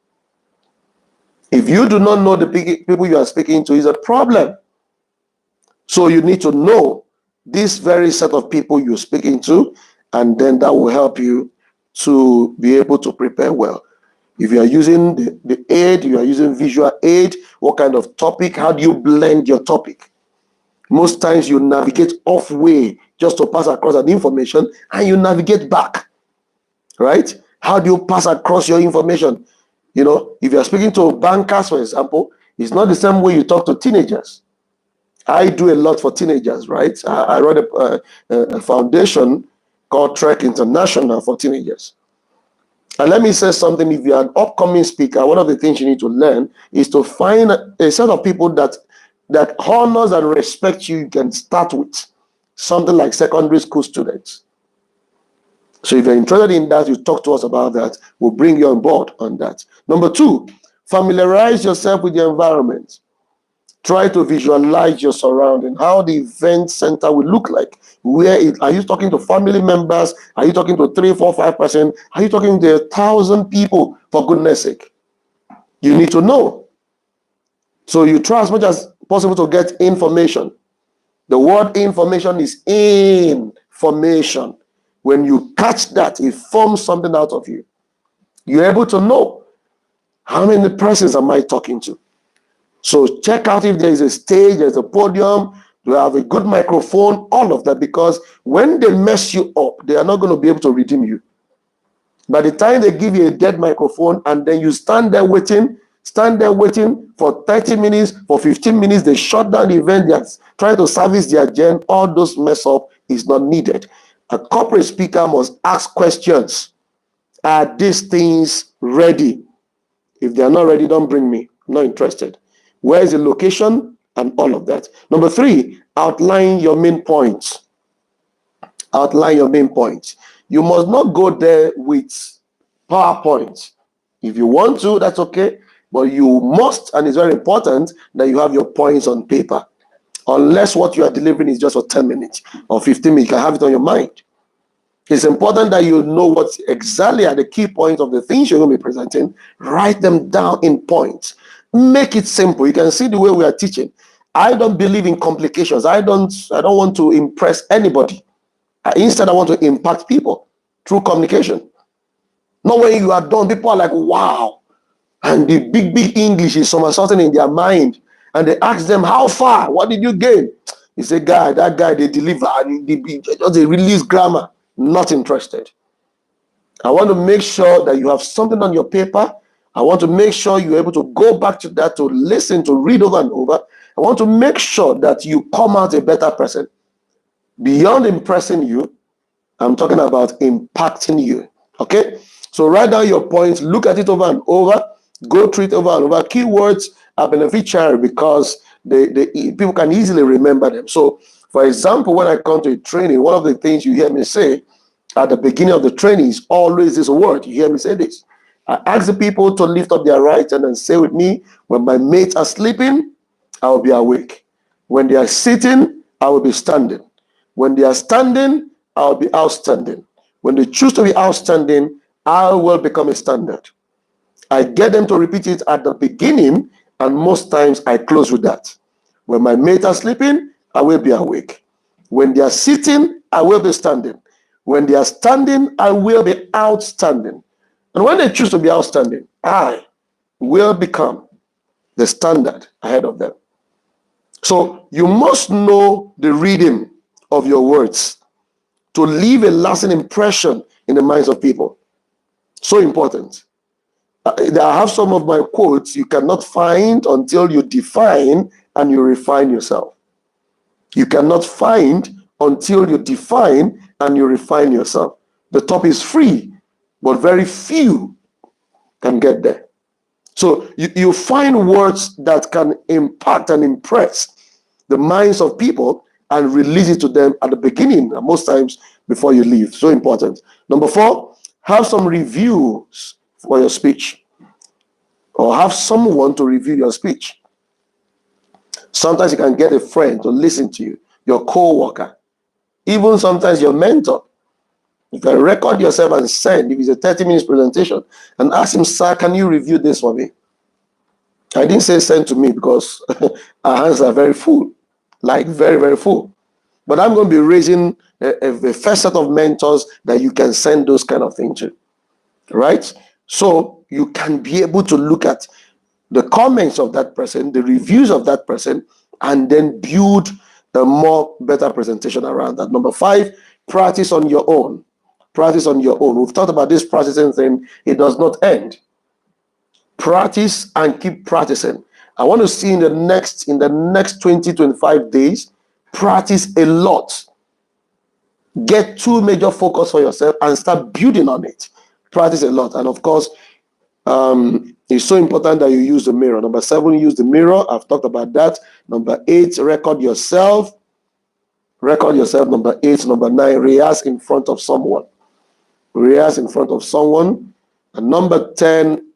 If you do not know the people you are speaking to, is a problem. So you need to know this very set of people you're speaking to, and then that will help you to be able to prepare well. If you are using the aid, you are using visual aid, what kind of topic? How do you blend your topic? Most times you navigate off way just to pass across an information, and you navigate back, right? How do you pass across your information? If you're speaking to bankers, for example, it's not the same way you talk to teenagers. I do a lot for teenagers, right? I run a foundation called Trek International for teenagers. And let me say something. If you're an upcoming speaker, one of the things you need to learn is to find a set of people that honors and respect you. You can start with something like secondary school students. So if you're interested in that, you talk to us about that. We'll bring you on board on that. Number two, familiarize yourself with the environment. Try to visualize your surrounding, how the event center will look like. Are you talking to family members? Are you talking to 3, 4, 5%? Are you talking to 1,000 people? For goodness sake, you need to know. So you try as much as possible to get information. The word information is information. When you catch that, it forms something out of you. You're able to know how many persons am I talking to. So check out if there is a stage, there's a podium, do you have a good microphone, all of that, because when they mess you up, they are not going to be able to redeem you. By the time they give you a dead microphone and then you stand there waiting for 30 minutes, for 15 minutes, they shut down the event, they're trying to service their agenda, all those mess up is not needed. A corporate speaker must ask questions. Are these things ready? If they are not ready, don't bring me. I'm not interested. Where is the location and all of that? Number 3, outline your main points. Outline your main points. You must not go there with PowerPoint. If you want to, that's okay. But you must, and it's very important, that you have your points on paper. Unless what you are delivering is just for 10 minutes or 15 minutes, you can have it on your mind. It's important that you know what exactly are the key points of the things you're going to be presenting. Write them down in points. Make it simple. You can see the way we are teaching. I don't believe in complications. I don't want to impress anybody. Instead, I want to impact people through communication. Not when you are done, people are like, wow. And the big English is somersaulting in their mind. And they ask them, how far? What did you gain? You say, that guy, they deliver. And they release grammar. Not interested. I want to make sure that you have something on your paper. I want to make sure you're able to go back to that, to listen, to read over and over. I want to make sure that you come out a better person. Beyond impressing you, I'm talking about impacting you. Okay? So write down your points, look at it over and over, go through it over and over. Keywords are beneficiary because people can easily remember them. So, for example, when I come to a training, one of the things you hear me say at the beginning of the training is always this word. You hear me say this. I ask the people to lift up their right hand and say with me, when my mates are sleeping, I will be awake. When they are sitting, I will be standing. When they are standing, I will be outstanding. When they choose to be outstanding, I will become a standard. I get them to repeat it at the beginning, and most times I close with that. When my mates are sleeping, I will be awake. When they are sitting, I will be standing. When they are standing, I will be outstanding. And when they choose to be outstanding, I will become the standard ahead of them. So you must know the reading of your words to leave a lasting impression in the minds of people. So important. I have some of my quotes you cannot find until you define and you refine yourself. You cannot find until you define and you refine yourself. The top is free, but very few can get there. So you find words that can impact and impress the minds of people and release it to them at the beginning, and most times before you leave. So important. Number 4, have some reviews for your speech, or have someone to review your speech. Sometimes you can get a friend to listen to you, your co-worker, even sometimes your mentor. You can record yourself and send, if it's a 30 minutes presentation, and ask him, sir, can you review this for me? I didn't say send to me because our hands are very full, like very, very full. But I'm going to be raising a first set of mentors that you can send those kind of things to, right? So you can be able to look at the comments of that person, the reviews of that person, and then build a more better presentation around that. Number 5, practice on your own. Practice on your own. We've talked about this practicing thing. It does not end. Practice and keep practicing. I want to see in the next 20, 25 days, practice a lot. Get 2 major focus for yourself and start building on it. Practice a lot. And of course, it's so important that you use the mirror. Number 7, use the mirror. I've talked about that. Number 8, record yourself. Record yourself. Number 8. Number 9, rehearse in front of someone. Rehearse in front of someone. And number 10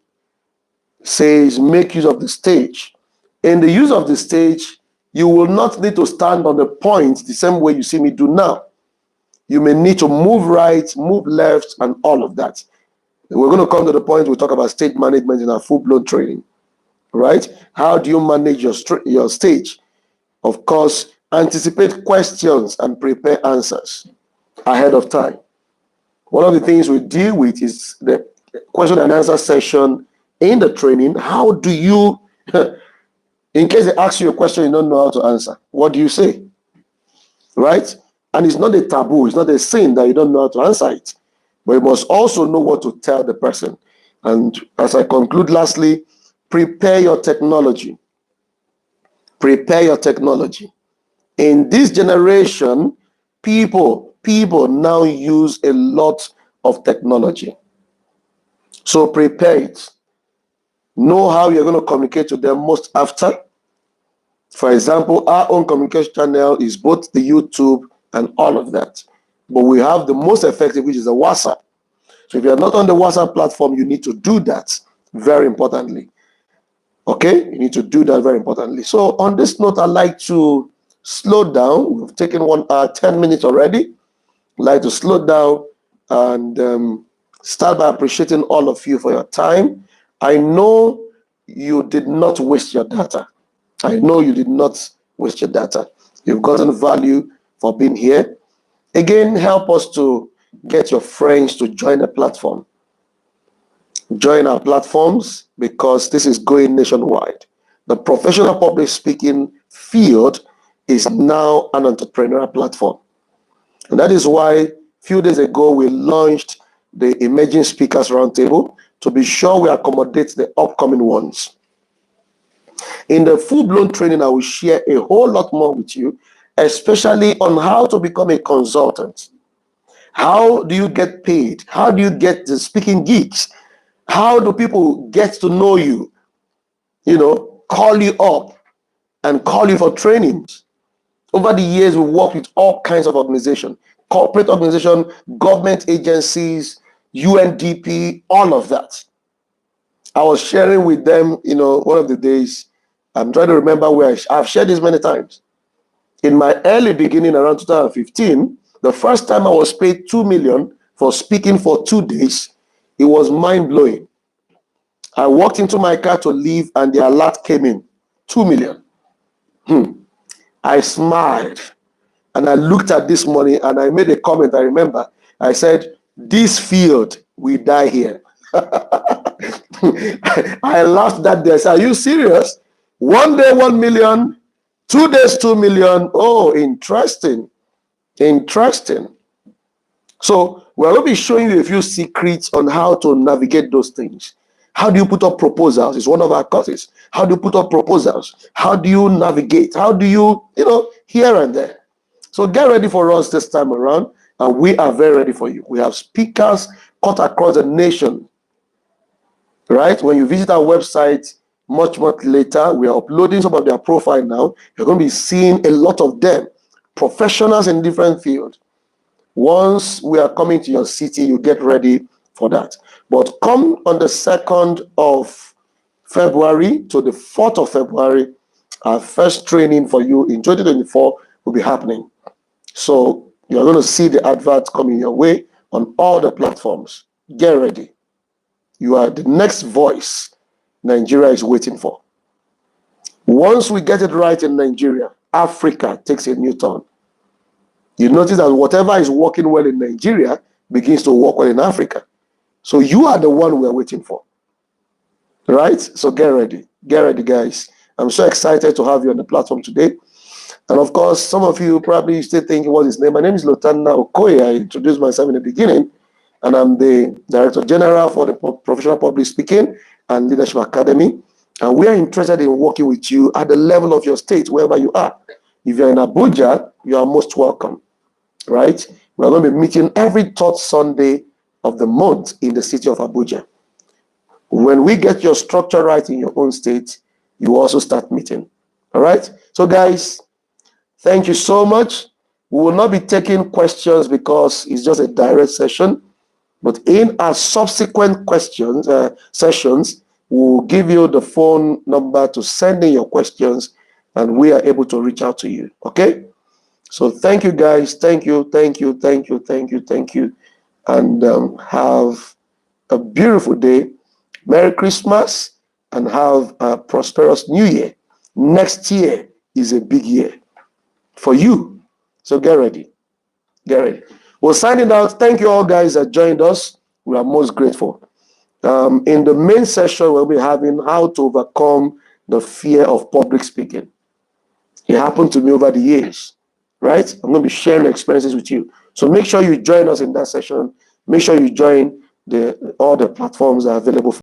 says, make use of the stage. In the use of the stage, you will not need to stand on the point the same way you see me do now. You may need to move right, move left, and all of that. We're going to come to the point we talk about stage management in our full-blown training, right? How do you manage your stage? Of course, anticipate questions and prepare answers ahead of time. One of the things we deal with is the question and answer session in the training. How do you, in case they ask you a question you don't know how to answer, what do you say? Right? And it's not a taboo, it's not a sin that you don't know how to answer it. But you must also know what to tell the person. And as I conclude, lastly, prepare your technology. Prepare your technology. In this generation, people now use a lot of technology. So prepare it. Know how you're going to communicate to them most after. For example, our own communication channel is both the YouTube and all of that. But we have the most effective, which is the WhatsApp. So if you're not on the WhatsApp platform, you need to do that very importantly. Okay? You need to do that very importantly. So on this note, I'd like to slow down. We've taken 1 hour, 10 minutes already. I'd like to slow down and start by appreciating all of you for your time. I know you did not waste your data. I know you did not waste your data. You've gotten value for being here. Again, help us to get your friends to join the platform. Join our platforms because this is going nationwide. The professional public speaking field is now an entrepreneurial platform. And that is why a few days ago we launched the Emerging Speakers Roundtable to be sure we accommodate the upcoming ones. In the full-blown training, I will share a whole lot more with you, especially on how to become a consultant. How do you get paid? How do you get the speaking gigs? How do people get to know you? You know, call you up and call you for trainings. Over the years, we work with all kinds of organizations, corporate organizations, government agencies, UNDP, all of that. I was sharing with them, one of the days, I'm trying to remember where I've shared this many times. In my early beginning around 2015, the first time I was paid 2 million for speaking for 2 days, it was mind-blowing. I walked into my car to leave and the alert came in, 2 million. I smiled and I looked at this money and I made a comment. I remember, I said, this field, we die here. I laughed that day. I said, are you serious? 1 day, 1 million, 2 days, 2 million. Oh, interesting. Interesting. So we're going to be showing you a few secrets on how to navigate those things. How do you put up proposals? It's one of our courses. How do you put up proposals? How do you navigate? How do you, here and there. So get ready for us this time around, and we are very ready for you. We have speakers cut across the nation, right? When you visit our website much later, we are uploading some of their profile now. You're going to be seeing a lot of them, professionals in different fields. Once we are coming to your city, you get ready for that. But come on the 2nd of February to the 4th of February, our first training for you in 2024 will be happening. So you're going to see the adverts coming your way on all the platforms. Get ready. You are the next voice Nigeria is waiting for. Once we get it right in Nigeria, Africa takes a new turn. You notice that whatever is working well in Nigeria begins to work well in Africa. So you are the one we're waiting for. Right? So get ready. Get ready, guys. I'm so excited to have you on the platform today. And of course, some of you probably still thinking what's his name. My name is LOTANNA OKOYE. I introduced myself in the beginning, and I'm the Director General for the Professional Public Speaking and Leadership Academy. And we are interested in working with you at the level of your state, wherever you are. If you're in Abuja, you are most welcome, right? We're going to be meeting every third Sunday of the month in the city of Abuja. When we get your structure right in your own state, you also start meeting, all right? So guys, thank you so much. We will not be taking questions because it's just a direct session, but in our subsequent sessions, We'll give you the phone number to send in your questions, and we are able to reach out to you. Okay? So thank you, guys. Thank you, thank you, thank you, thank you, thank you. And have a beautiful day. Merry Christmas, and have a prosperous New Year. Next year is a big year for you. So get ready. Get ready. We're signing out. Thank you all, guys, that joined us. We are most grateful. In the main session, we'll be having how to overcome the fear of public speaking. It happened to me over the years, right? I'm going to be sharing experiences with you. So make sure you join us in that session. Make sure you join all the platforms that are available for